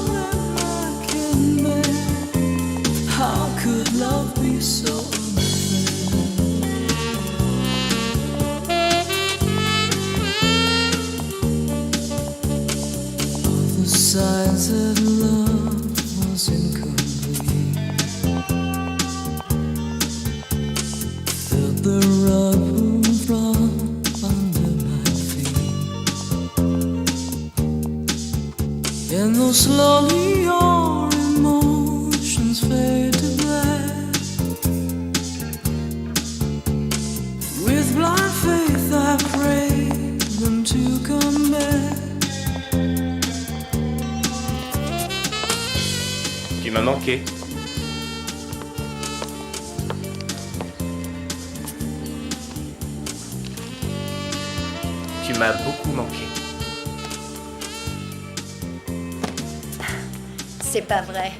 than I can bear. How could love be so unfair? All the signs that love was incomplete, the rug pulled from under my feet, and though slowly your emotions fade to black, with blind faith I pray them to come back. Tu m'as manqué. Tu m'as beaucoup manqué. C'est pas vrai.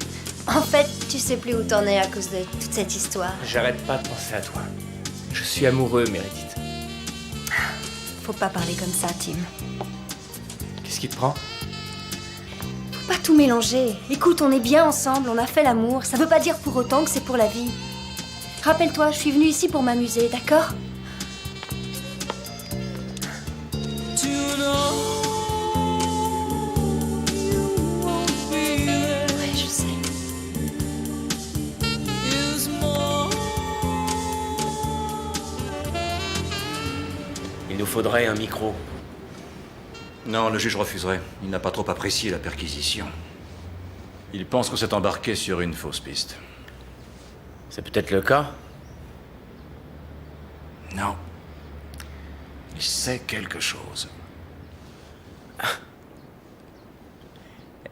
En fait, tu sais plus où t'en es à cause de toute cette histoire. J'arrête pas de penser à toi. Je suis amoureux, Meredith. Faut pas parler comme ça, Tim. Qu'est-ce qui te prend? Faut pas tout mélanger. Écoute, on est bien ensemble, on a fait l'amour. Ça veut pas dire pour autant que c'est pour la vie. Rappelle-toi, je suis venue ici pour m'amuser, d'accord? Ouais, je sais. Il nous faudrait un micro. Non, le juge refuserait. Il n'a pas trop apprécié la perquisition. Il pense qu'on s'est embarqué sur une fausse piste. C'est peut-être le cas. Non. Il sait quelque chose.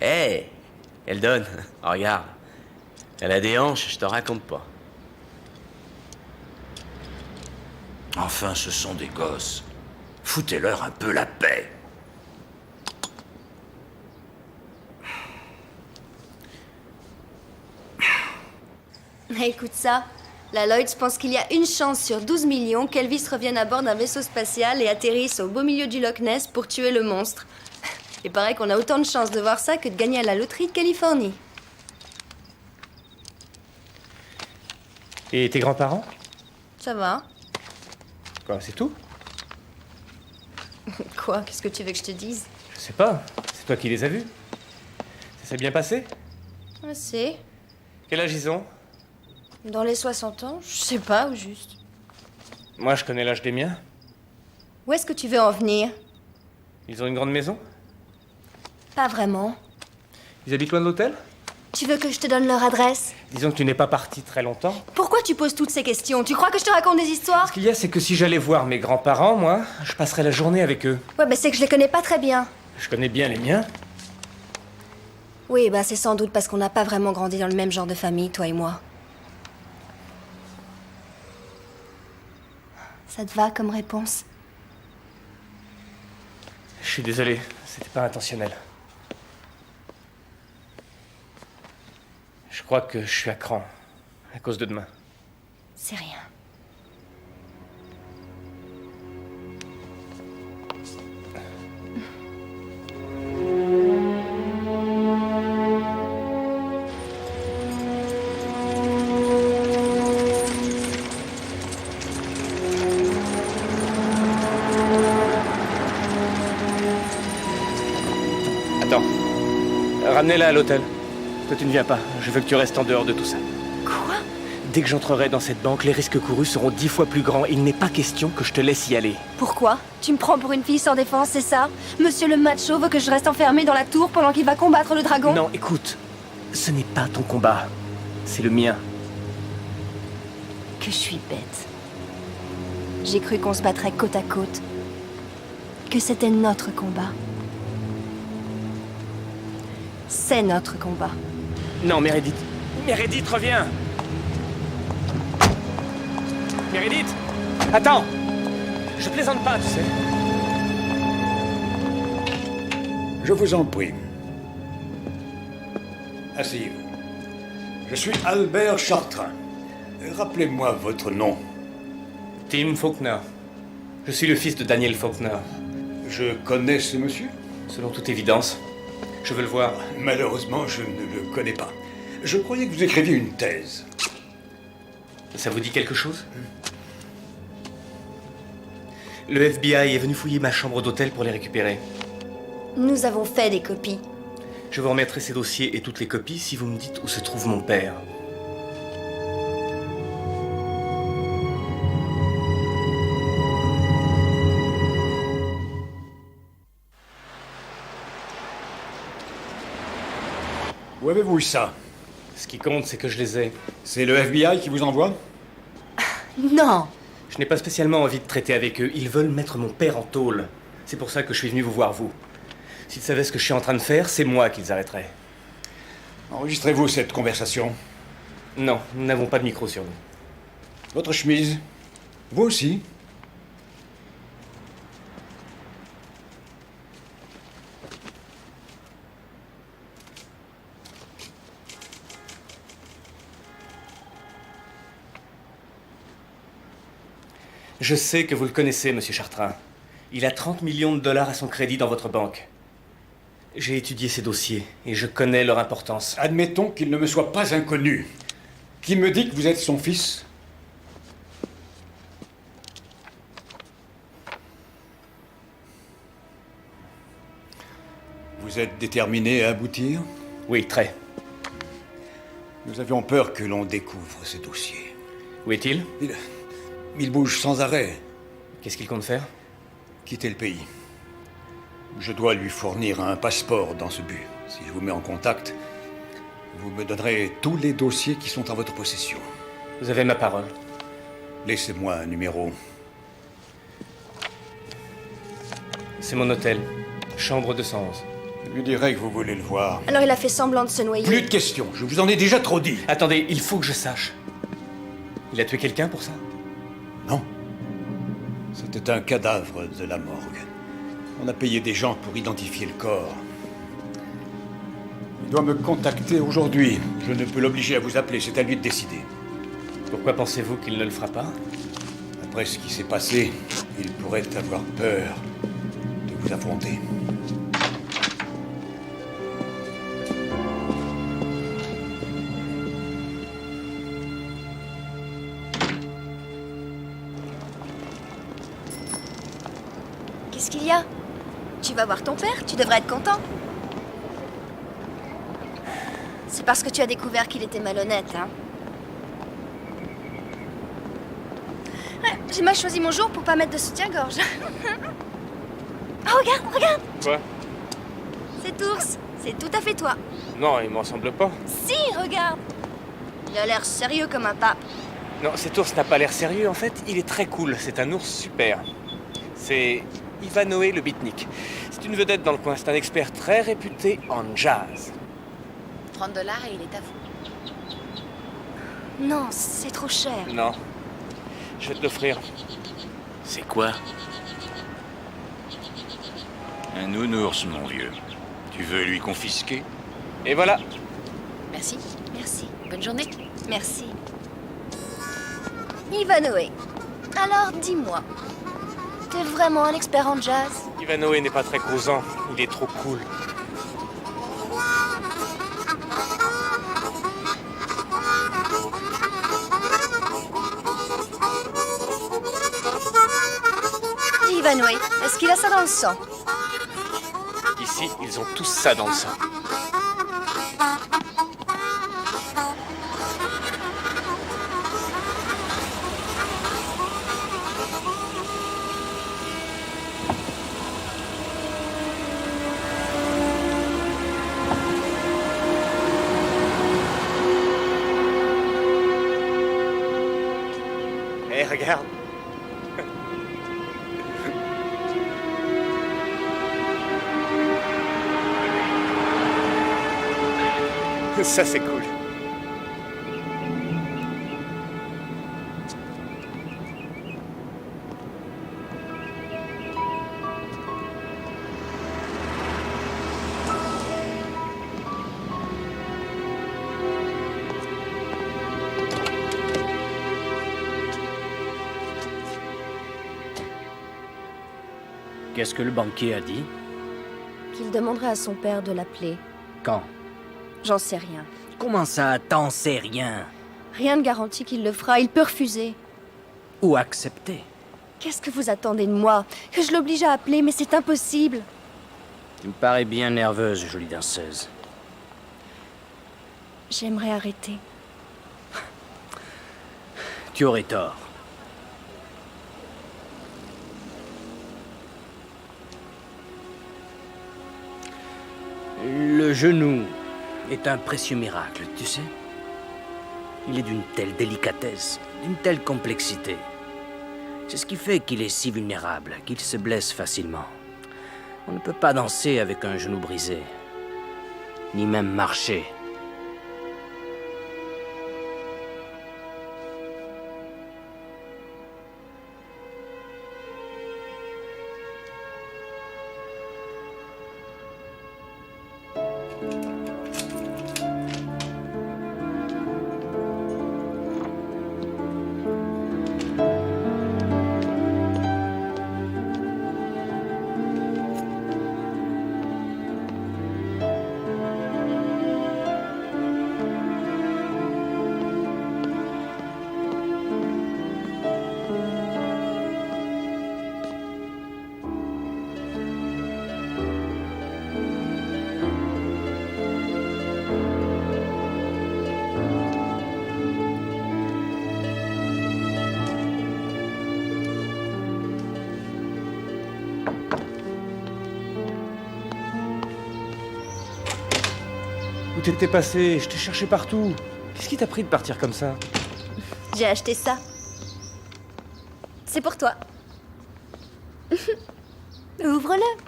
Hé, elle donne. Oh, regarde. Elle a des hanches, je te raconte pas. Enfin, ce sont des gosses. Foutez-leur un peu la paix. Écoute ça. La Lloyds pense qu'il y a une chance sur 12 millions qu'Elvis revienne à bord d'un vaisseau spatial et atterrisse au beau milieu du Loch Ness pour tuer le monstre. Il paraît qu'on a autant de chances de voir ça que de gagner à la loterie de Californie. Et tes grands-parents? Ça va? Quoi, c'est tout? Quoi? Qu'est-ce que tu veux que je te dise? Je sais pas. C'est toi qui les as vus. Ça s'est bien passé? Assez. Quel âge ils ont? Dans les 60 ans? Je sais pas, ou juste. Moi, je connais l'âge des miens. Où est-ce que tu veux en venir? Ils ont une grande maison? Pas vraiment. Ils habitent loin de l'hôtel? Tu veux que je te donne leur adresse? Disons que tu n'es pas parti très longtemps. Pourquoi tu poses toutes ces questions? Tu crois que je te raconte des histoires? Ce qu'il y a, c'est que si j'allais voir mes grands-parents, moi, je passerais la journée avec eux. Ouais, bah c'est que je les connais pas très bien. Je connais bien les miens. Oui, bah c'est sans doute parce qu'on n'a pas vraiment grandi dans le même genre de famille, toi et moi. Ça te va comme réponse? Je suis désolé, c'était pas intentionnel. Je crois que je suis à cran, à cause de demain. C'est rien. Attends. Ramenez-la à l'hôtel. Toi, tu ne viens pas. Je veux que tu restes en dehors de tout ça. Quoi? Dès que j'entrerai dans cette banque, les risques courus seront 10 fois plus grands. Il n'est pas question que je te laisse y aller. Pourquoi? Tu me prends pour une fille sans défense, c'est ça? Monsieur le macho veut que je reste enfermée dans la tour pendant qu'il va combattre le dragon? Non, écoute. Ce n'est pas ton combat. C'est le mien. Que je suis bête. J'ai cru qu'on se battrait côte à côte. Que c'était notre combat. C'est notre combat. Non, Meredith. Meredith, reviens. Meredith. Attends. Je plaisante pas, tu sais. Je vous en prie. Asseyez-vous. Je suis Albert Chartrain. Rappelez-moi votre nom. Tim Faulkner. Je suis le fils de Daniel Faulkner. Je connais ce monsieur? Selon toute évidence. Je veux le voir. Malheureusement, je ne le connais pas. Je croyais que vous écriviez une thèse. Ça vous dit quelque chose? Le FBI est venu fouiller ma chambre d'hôtel pour les récupérer. Nous avons fait des copies. Je vous remettrai ces dossiers et toutes les copies si vous me dites où se trouve mon père. Où avez-vous eu ça? Ce qui compte, c'est que je les ai. C'est le FBI qui vous envoie? Non! Je n'ai pas spécialement envie de traiter avec eux. Ils veulent mettre mon père en tôle. C'est pour ça que je suis venu vous voir, vous. S'ils savaient ce que je suis en train de faire, c'est moi qu'ils arrêteraient. Enregistrez-vous cette conversation? Non, nous n'avons pas de micro sur nous. Votre chemise? Vous aussi? Je sais que vous le connaissez, monsieur Chartrain. Il a 30 millions de dollars à son crédit dans votre banque. J'ai étudié ces dossiers et je connais leur importance. Admettons qu'il ne me soit pas inconnu. Qui me dit que vous êtes son fils? Vous êtes déterminé à aboutir? Oui, très. Nous avions peur que l'on découvre ces dossiers. Où est-il? Il bouge sans arrêt. Qu'est-ce qu'il compte faire? Quitter le pays. Je dois lui fournir un passeport dans ce but. Si je vous mets en contact, vous me donnerez tous les dossiers qui sont en votre possession. Vous avez ma parole. Laissez-moi un numéro. C'est mon hôtel. Chambre 211. Je lui dirai que vous voulez le voir. Alors il a fait semblant de se noyer. Plus de questions, je vous en ai déjà trop dit. Attendez, il faut que je sache. Il a tué quelqu'un pour ça? Non. C'était un cadavre de la morgue. On a payé des gens pour identifier le corps. Il doit me contacter aujourd'hui. Je ne peux l'obliger à vous appeler, c'est à lui de décider. Pourquoi pensez-vous qu'il ne le fera pas? Après ce qui s'est passé, il pourrait avoir peur de vous affronter. Qu'est-ce qu'il y a? Tu vas voir ton père, tu devrais être content. C'est parce que tu as découvert qu'il était malhonnête, hein? Ouais, j'ai mal choisi mon jour pour pas mettre de soutien-gorge. Oh, regarde, regarde! Quoi? Cet ours, c'est tout à fait toi. Non, il me ressemble pas. Si, regarde. Il a l'air sérieux comme un pape. Non, cet ours n'a pas l'air sérieux, en fait, il est très cool. C'est un ours super. C'est Ivanoé le beatnik. C'est une vedette dans le coin, c'est un expert très réputé en jazz. $30 et il est à vous. Non, c'est trop cher. Non, je vais te l'offrir. C'est quoi? Un nounours, mon vieux. Tu veux lui confisquer? Et voilà. Merci. Merci. Bonne journée. Merci. Ivanoé, alors dis-moi, t'es vraiment un expert en jazz? Ivanoé n'est pas très causant, il est trop cool. Dis Ivanoé, est-ce qu'il a ça dans le sang? Ici, ils ont tous ça dans le sang. Hé, regarde. Ça, c'est cool. Qu'est-ce que le banquier a dit? Qu'il demanderait à son père de l'appeler. Quand? J'en sais rien. Comment ça, t'en sais rien? Rien ne garantit qu'il le fera, il peut refuser. Ou accepter? Qu'est-ce que vous attendez de moi? Que je l'oblige à appeler, mais c'est impossible. Tu me parais bien nerveuse, jolie danseuse. J'aimerais arrêter. Tu aurais tort. Le genou est un précieux miracle, tu sais. Il est d'une telle délicatesse, d'une telle complexité. C'est ce qui fait qu'il est si vulnérable, qu'il se blesse facilement. On ne peut pas danser avec un genou brisé, ni même marcher. Où t'étais passé? Je t'ai cherché partout. Qu'est-ce qui t'a pris de partir comme ça? J'ai acheté ça. C'est pour toi. Ouvre-le.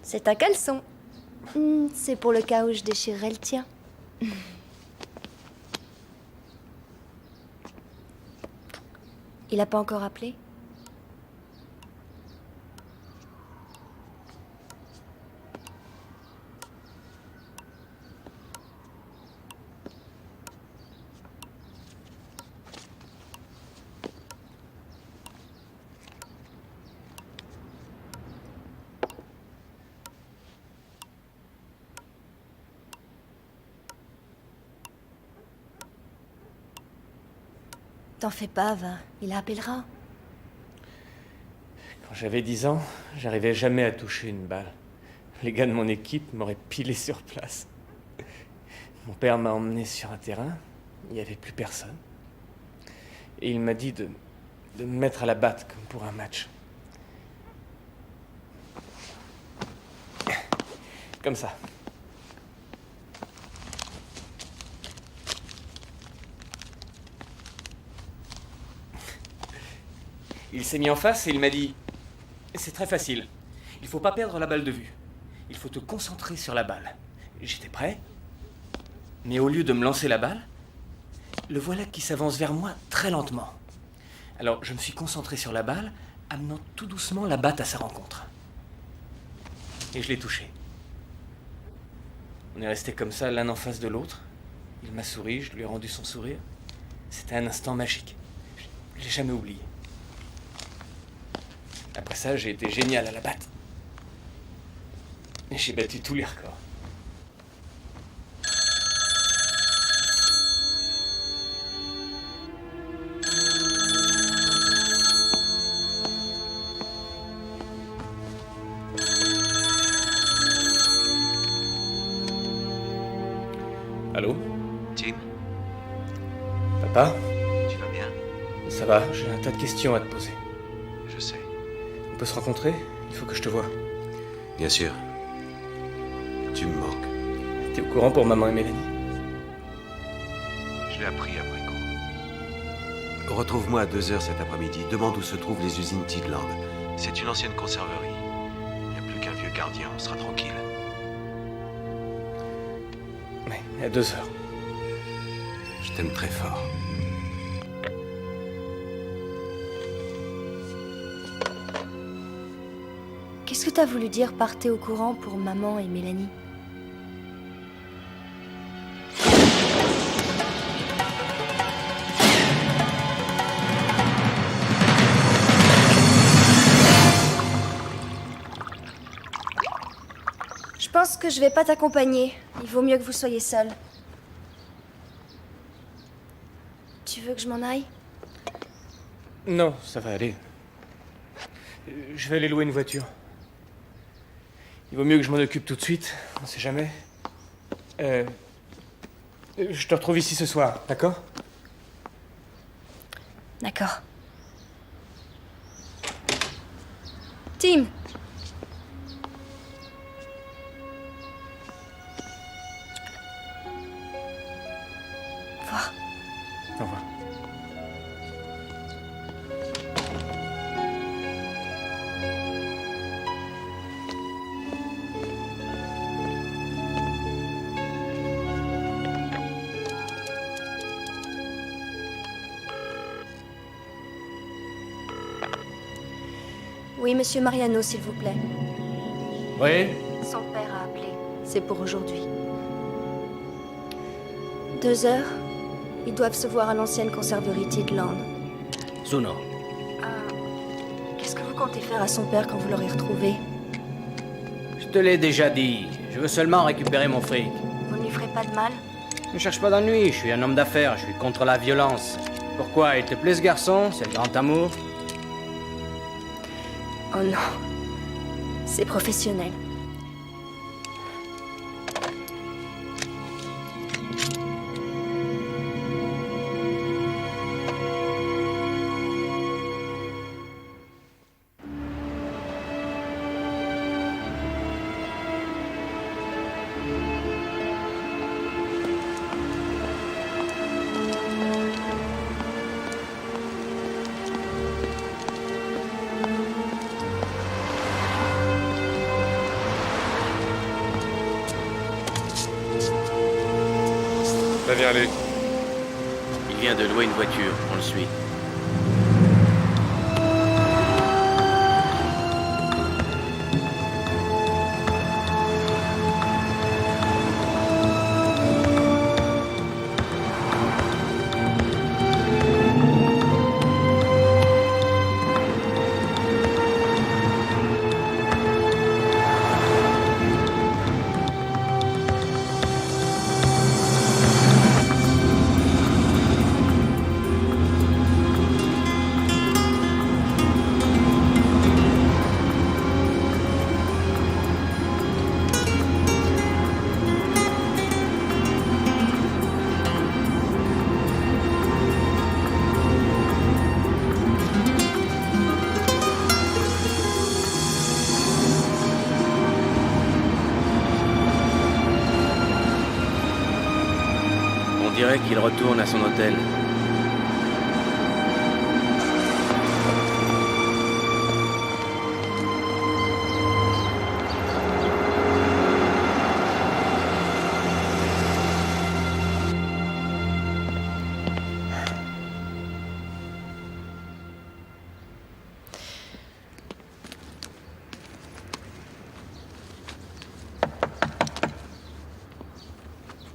C'est un caleçon. C'est pour le cas où je déchirerais le tien. Il a pas encore appelé? T'en fais pas, va. Il appellera. Quand j'avais 10 ans, j'arrivais jamais à toucher une balle. Les gars de mon équipe m'auraient pilé sur place. Mon père m'a emmené sur un terrain, il n'y avait plus personne. Et il m'a dit de me mettre à la batte comme pour un match. Comme ça. Il s'est mis en face et il m'a dit « C'est très facile. Il faut pas perdre la balle de vue. Il faut te concentrer sur la balle. » J'étais prêt. Mais au lieu de me lancer la balle, le voilà qui s'avance vers moi très lentement. Alors je me suis concentré sur la balle, amenant tout doucement la batte à sa rencontre. Et je l'ai touché. On est restés comme ça, l'un en face de l'autre. Il m'a souri, je lui ai rendu son sourire. C'était un instant magique. Je l'ai jamais oublié. Après ça, j'ai été génial à la batte. Et j'ai battu tous les records. Allô? Tim? Papa? Tu vas bien? Ça va, j'ai un tas de questions à te poser. Je sais. On peut se rencontrer? Il faut que je te voie. Bien sûr. Tu me manques. T'es au courant pour maman et Mélanie? Je l'ai appris après coup. Retrouve-moi à 2h cet après-midi. Demande où se trouvent les usines Tidland. C'est une ancienne conserverie. Il n'y a plus qu'un vieux gardien, on sera tranquille. Oui, à 2h. Je t'aime très fort. Qu'est-ce que t'as voulu dire par t'es au courant pour maman et Mélanie? Je pense que je vais pas t'accompagner. Il vaut mieux que vous soyez seuls. Tu veux que je m'en aille? Non, ça va aller. Je vais aller louer une voiture. Il vaut mieux que je m'en occupe tout de suite, on sait jamais. Je te retrouve ici ce soir, d'accord? D'accord. Tim! Au revoir. Au revoir. Oui, monsieur Mariano, s'il vous plaît. Oui? Son père a appelé. C'est pour aujourd'hui. 2h. Ils doivent se voir à l'ancienne conserverie Tidland. Zuno. Qu'est-ce que vous comptez faire à son père quand vous l'aurez retrouvé? Je te l'ai déjà dit. Je veux seulement récupérer mon fric. Vous ne lui ferez pas de mal? Ne cherche pas d'ennui, je suis un homme d'affaires, je suis contre la violence. Pourquoi, il te plaît ce garçon? C'est le grand amour? Oh non. C'est professionnel. Viens aller. Il vient de louer une voiture, on le suit. dirais qu'il retourne à son hôtel.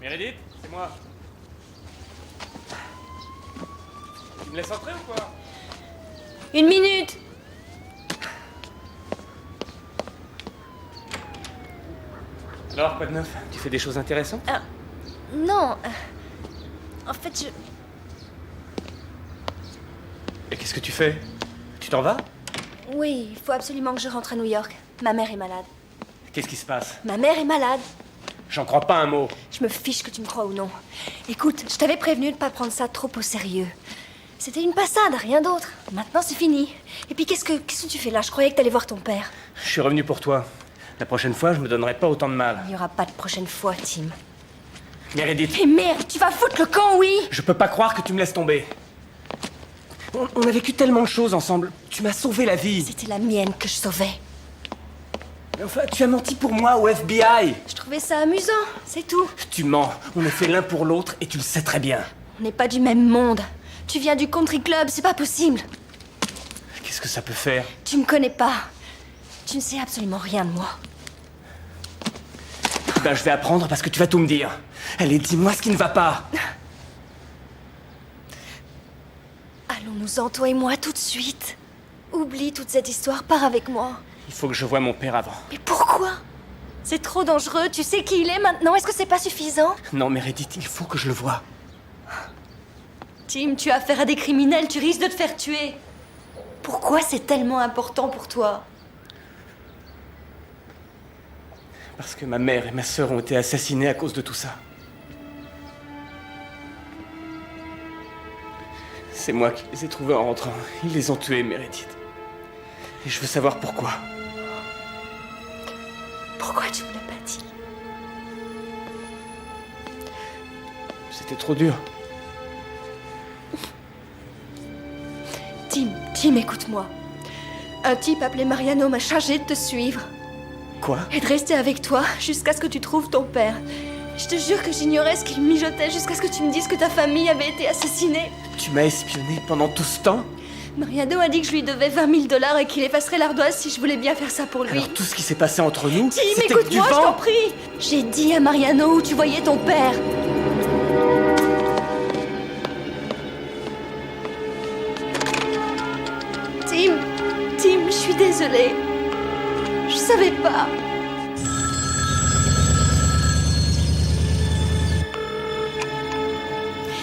Meredith, c'est moi. Tu me laisses entrer ou quoi? 1 minute. Alors, quoi de neuf? Tu fais des choses intéressantes? Non. En fait, je... Et qu'est-ce que tu fais? Tu t'en vas? Oui, il faut absolument que je rentre à New York. Ma mère est malade. Qu'est-ce qui se passe? Ma mère est malade. J'en crois pas un mot. Je me fiche que tu me crois ou non. Écoute, je t'avais prévenu de pas prendre ça trop au sérieux. C'était une passade, rien d'autre. Maintenant, c'est fini. Et puis, qu'est-ce que tu fais là? Je croyais que t'allais voir ton père. Je suis revenu pour toi. La prochaine fois, je me donnerai pas autant de mal. Il n'y aura pas de prochaine fois, Tim. Meredith. Mais merde, tu vas foutre le camp, oui! Je peux pas croire que tu me laisses tomber. On a vécu tellement de choses ensemble. Tu m'as sauvé la vie. C'était la mienne que je sauvais. Mais enfin, tu as menti pour moi au FBI. Je trouvais ça amusant, c'est tout. Tu mens. On est fait l'un pour l'autre et tu le sais très bien. On n'est pas du même monde. Tu viens du country club, c'est pas possible. Qu'est-ce que ça peut faire? Tu me connais pas. Tu ne sais absolument rien de moi. Ben, je vais apprendre parce que tu vas tout me dire. Allez, dis-moi ce qui ne va pas. Allons-nous-en, toi et moi, tout de suite. Oublie toute cette histoire, pars avec moi. Il faut que je voie mon père avant. Mais pourquoi? C'est trop dangereux, tu sais qui il est maintenant, est-ce que c'est pas suffisant? Non, Meredith, il faut que je le voie. Tim, tu as affaire à des criminels, tu risques de te faire tuer. Pourquoi c'est tellement important pour toi? Parce que ma mère et ma sœur ont été assassinées à cause de tout ça. C'est moi qui les ai trouvés en rentrant. Ils les ont tués, Meredith. Et je veux savoir pourquoi. Pourquoi tu me l'as pas dit? C'était trop dur. Tim, écoute-moi. Un type appelé Mariano m'a chargé de te suivre. Quoi? Et de rester avec toi jusqu'à ce que tu trouves ton père. Je te jure que j'ignorais ce qu'il mijotait jusqu'à ce que tu me dises que ta famille avait été assassinée. Tu m'as espionné pendant tout ce temps? Mariano a dit que je lui devais 20 000 $ et qu'il effacerait l'ardoise si je voulais bien faire ça pour lui. Alors tout ce qui s'est passé entre nous, Tim, c'était que du écoute-moi, je vent? t'en prie. J'ai dit à Mariano où tu voyais ton père. Tim, je suis désolée. Je savais pas.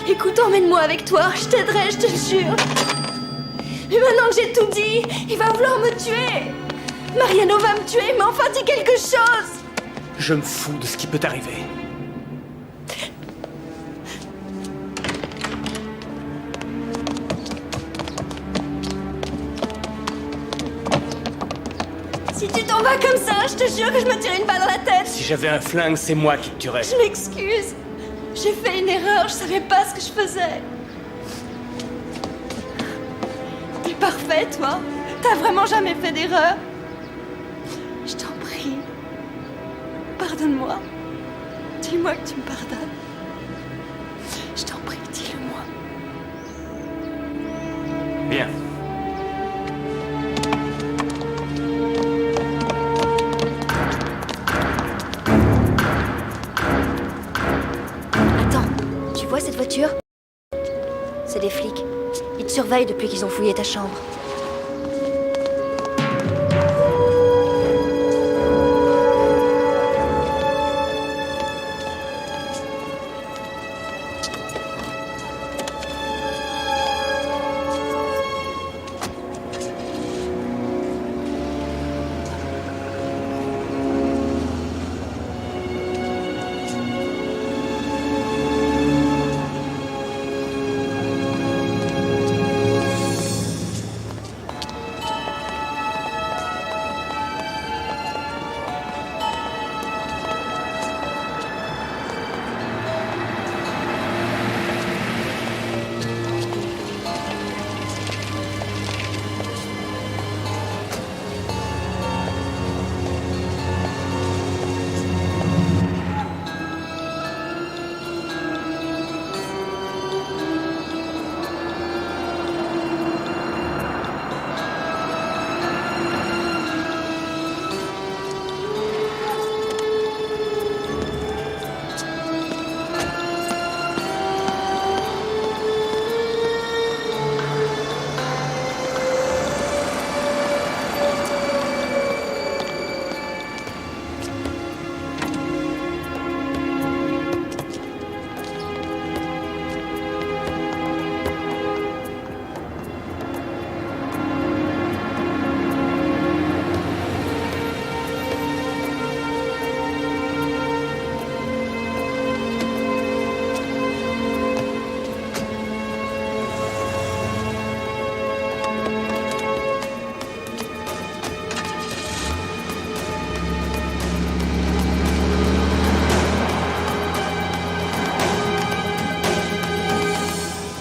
Écoute, emmène-moi avec toi, je t'aiderai, je te le jure. Mais maintenant que j'ai tout dit, il va vouloir me tuer. Mariano va me tuer, mais enfin dis quelque chose. Je me fous de ce qui peut t'arriver. Si tu t'en vas comme ça, je te jure que je me tire une balle dans la tête. Si j'avais un flingue, c'est moi qui te tuerais. Je m'excuse. J'ai fait une erreur, je savais pas ce que je faisais. T'es parfait, toi. T'as vraiment jamais fait d'erreur. Je t'en prie. Pardonne-moi. Dis-moi que tu me pardonnes. Je t'en prie, dis-le-moi. Bien. Tu vois cette voiture? C'est des flics. Ils te surveillent depuis qu'ils ont fouillé ta chambre.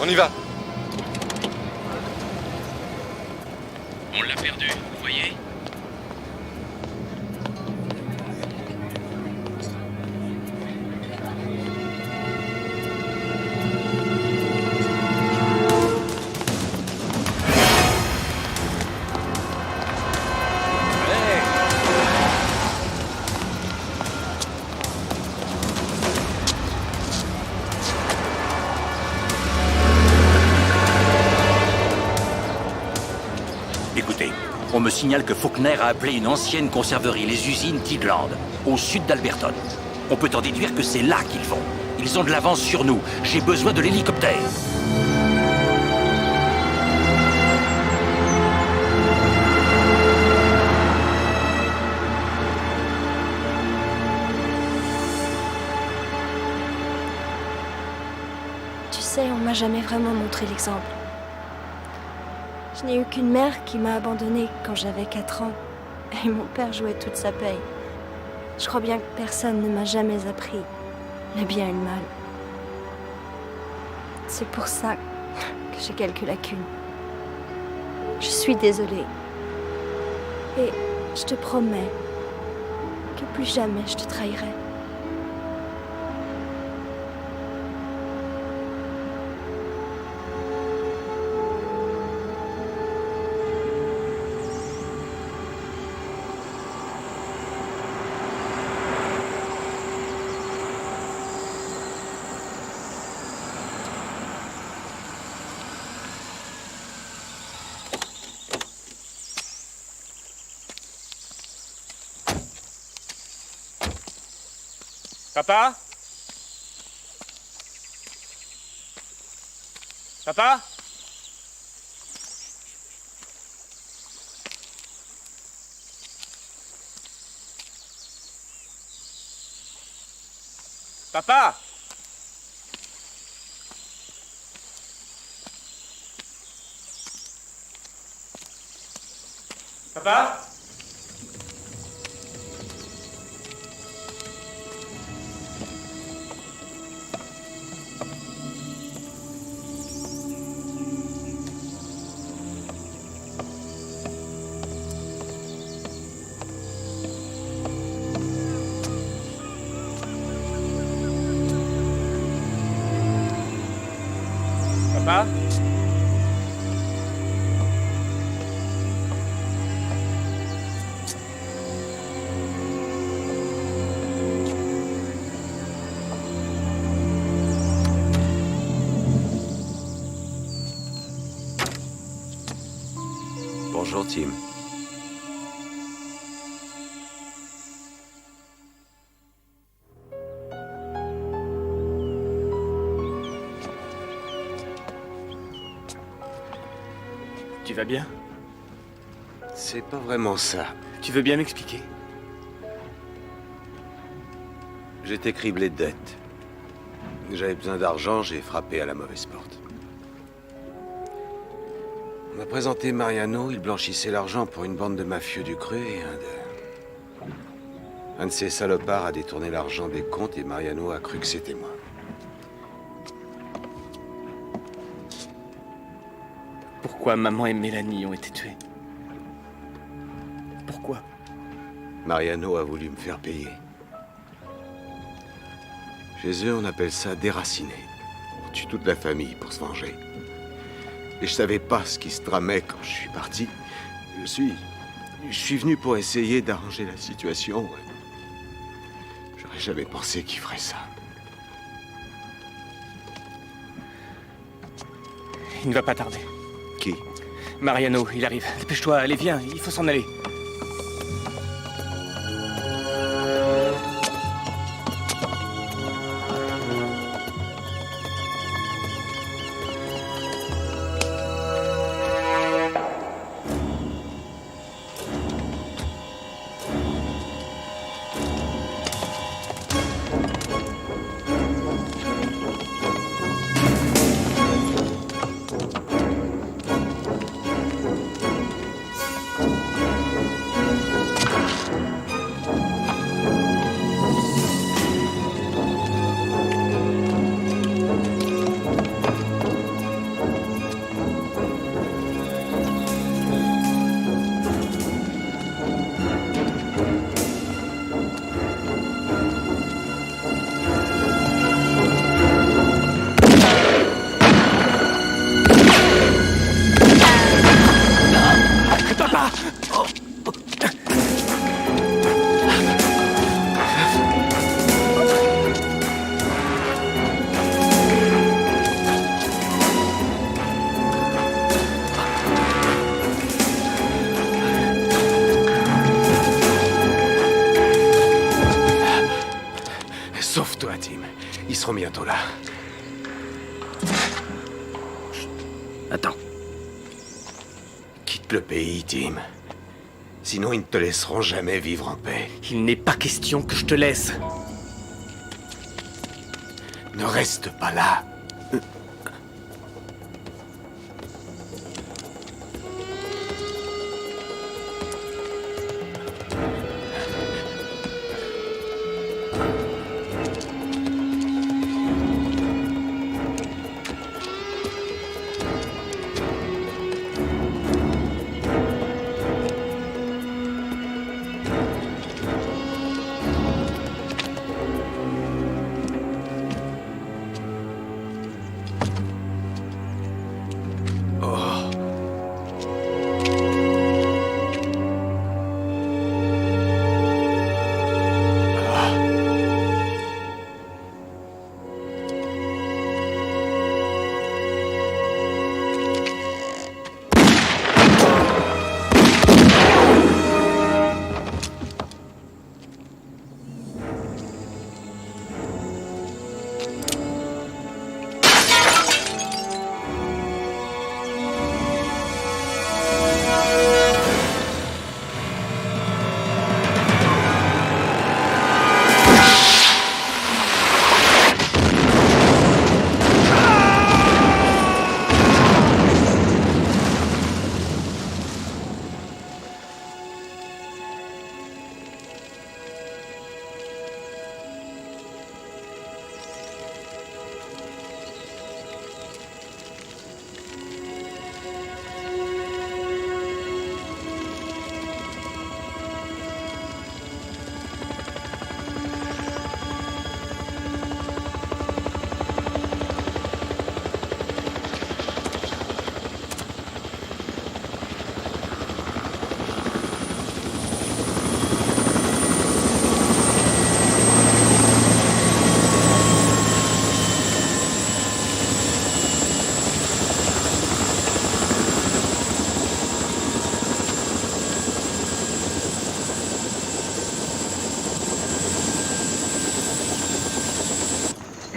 On y va. On l'a perdu, vous voyez? Écoutez, on me signale que Faulkner a appelé une ancienne conserverie, les usines Tidland, au sud d'Alberton. On peut en déduire que c'est là qu'ils vont. Ils ont de l'avance sur nous. J'ai besoin de l'hélicoptère. Tu sais, on m'a jamais vraiment montré l'exemple. Je n'ai eu qu'une mère qui m'a abandonnée quand j'avais 4 ans. Et mon père jouait toute sa paye. Je crois bien que personne ne m'a jamais appris le bien et le mal. C'est pour ça que j'ai quelques lacunes. Je suis désolée. Et je te promets que plus jamais je te trahirai. Papa? Papa? Papa? Papa? Papa? Bonjour, Tim. Tu vas bien? C'est pas vraiment ça. Tu veux bien m'expliquer? J'étais criblé de dettes. J'avais besoin d'argent, j'ai frappé à la mauvaise porte. On m'a présenté Mariano, il blanchissait l'argent pour une bande de mafieux du cru et un de ces salopards a détourné l'argent des comptes et Mariano a cru que c'était moi. Pourquoi maman et Mélanie ont été tuées? Pourquoi? Mariano a voulu me faire payer. Chez eux, on appelle ça déraciner. On tue toute la famille pour se venger. Et je savais pas ce qui se tramait quand je suis parti. Je suis venu pour essayer d'arranger la situation. J'aurais jamais pensé qu'il ferait ça. Il ne va pas tarder. Qui? Mariano, il arrive. Dépêche-toi, allez, viens, il faut s'en aller. Ils seront bientôt là. Attends. Quitte le pays, Tim. Sinon, ils ne te laisseront jamais vivre en paix. Il n'est pas question que je te laisse. Ne reste pas là.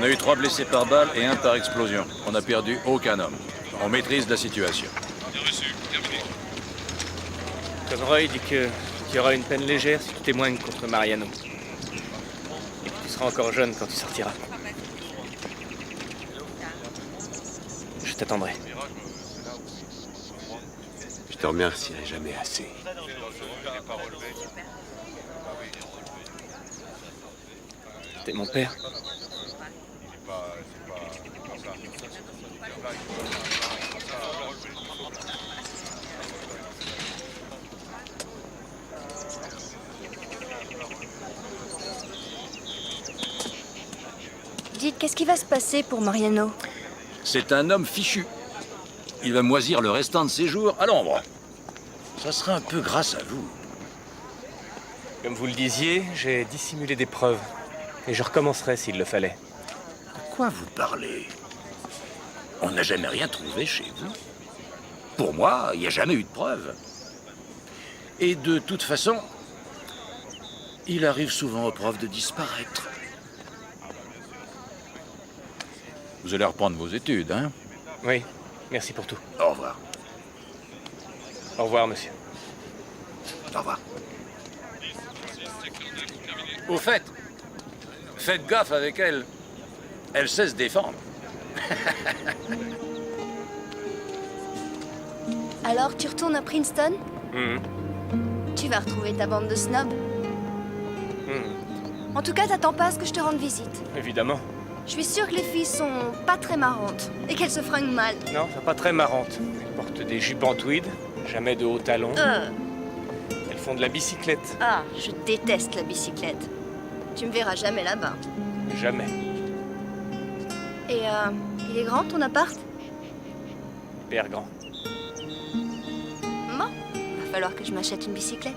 On a eu 3 blessés par balle et 1 par explosion. On n'a perdu aucun homme. On maîtrise la situation. Conroy dit qu'il y aura une peine légère si tu témoignes contre Mariano. Et que tu seras encore jeune quand tu sortiras. Je t'attendrai. Je te remercierai jamais assez. T'es mon père. Dites, qu'est-ce qui va se passer pour Mariano? C'est un homme fichu. Il va moisir le restant de ses jours à l'ombre. Ça sera un peu grâce à vous. Comme vous le disiez, j'ai dissimulé des preuves. Et je recommencerai s'il le fallait. De quoi vous parlez? On n'a jamais rien trouvé chez vous. Pour moi, il n'y a jamais eu de preuves. Et de toute façon, il arrive souvent aux profs de disparaître. Vous allez reprendre vos études, hein? Oui, merci pour tout. Au revoir. Au revoir, monsieur. Au revoir. Au fait, faites gaffe avec elle. Elle sait se défendre. Alors, tu retournes à Princeton? Tu vas retrouver ta bande de snobs. En tout cas, t'attends pas à ce que je te rende visite. Évidemment. Je suis sûre que les filles sont pas très marrantes et qu'elles se fringuent mal. Non, pas très marrantes. Elles portent des jupes en tweed, jamais de hauts talons. Elles font de la bicyclette. Ah, je déteste la bicyclette. Tu me verras jamais là-bas. Jamais. Et il est grand ton appart? Hyper grand. Bon, va falloir que je m'achète une bicyclette.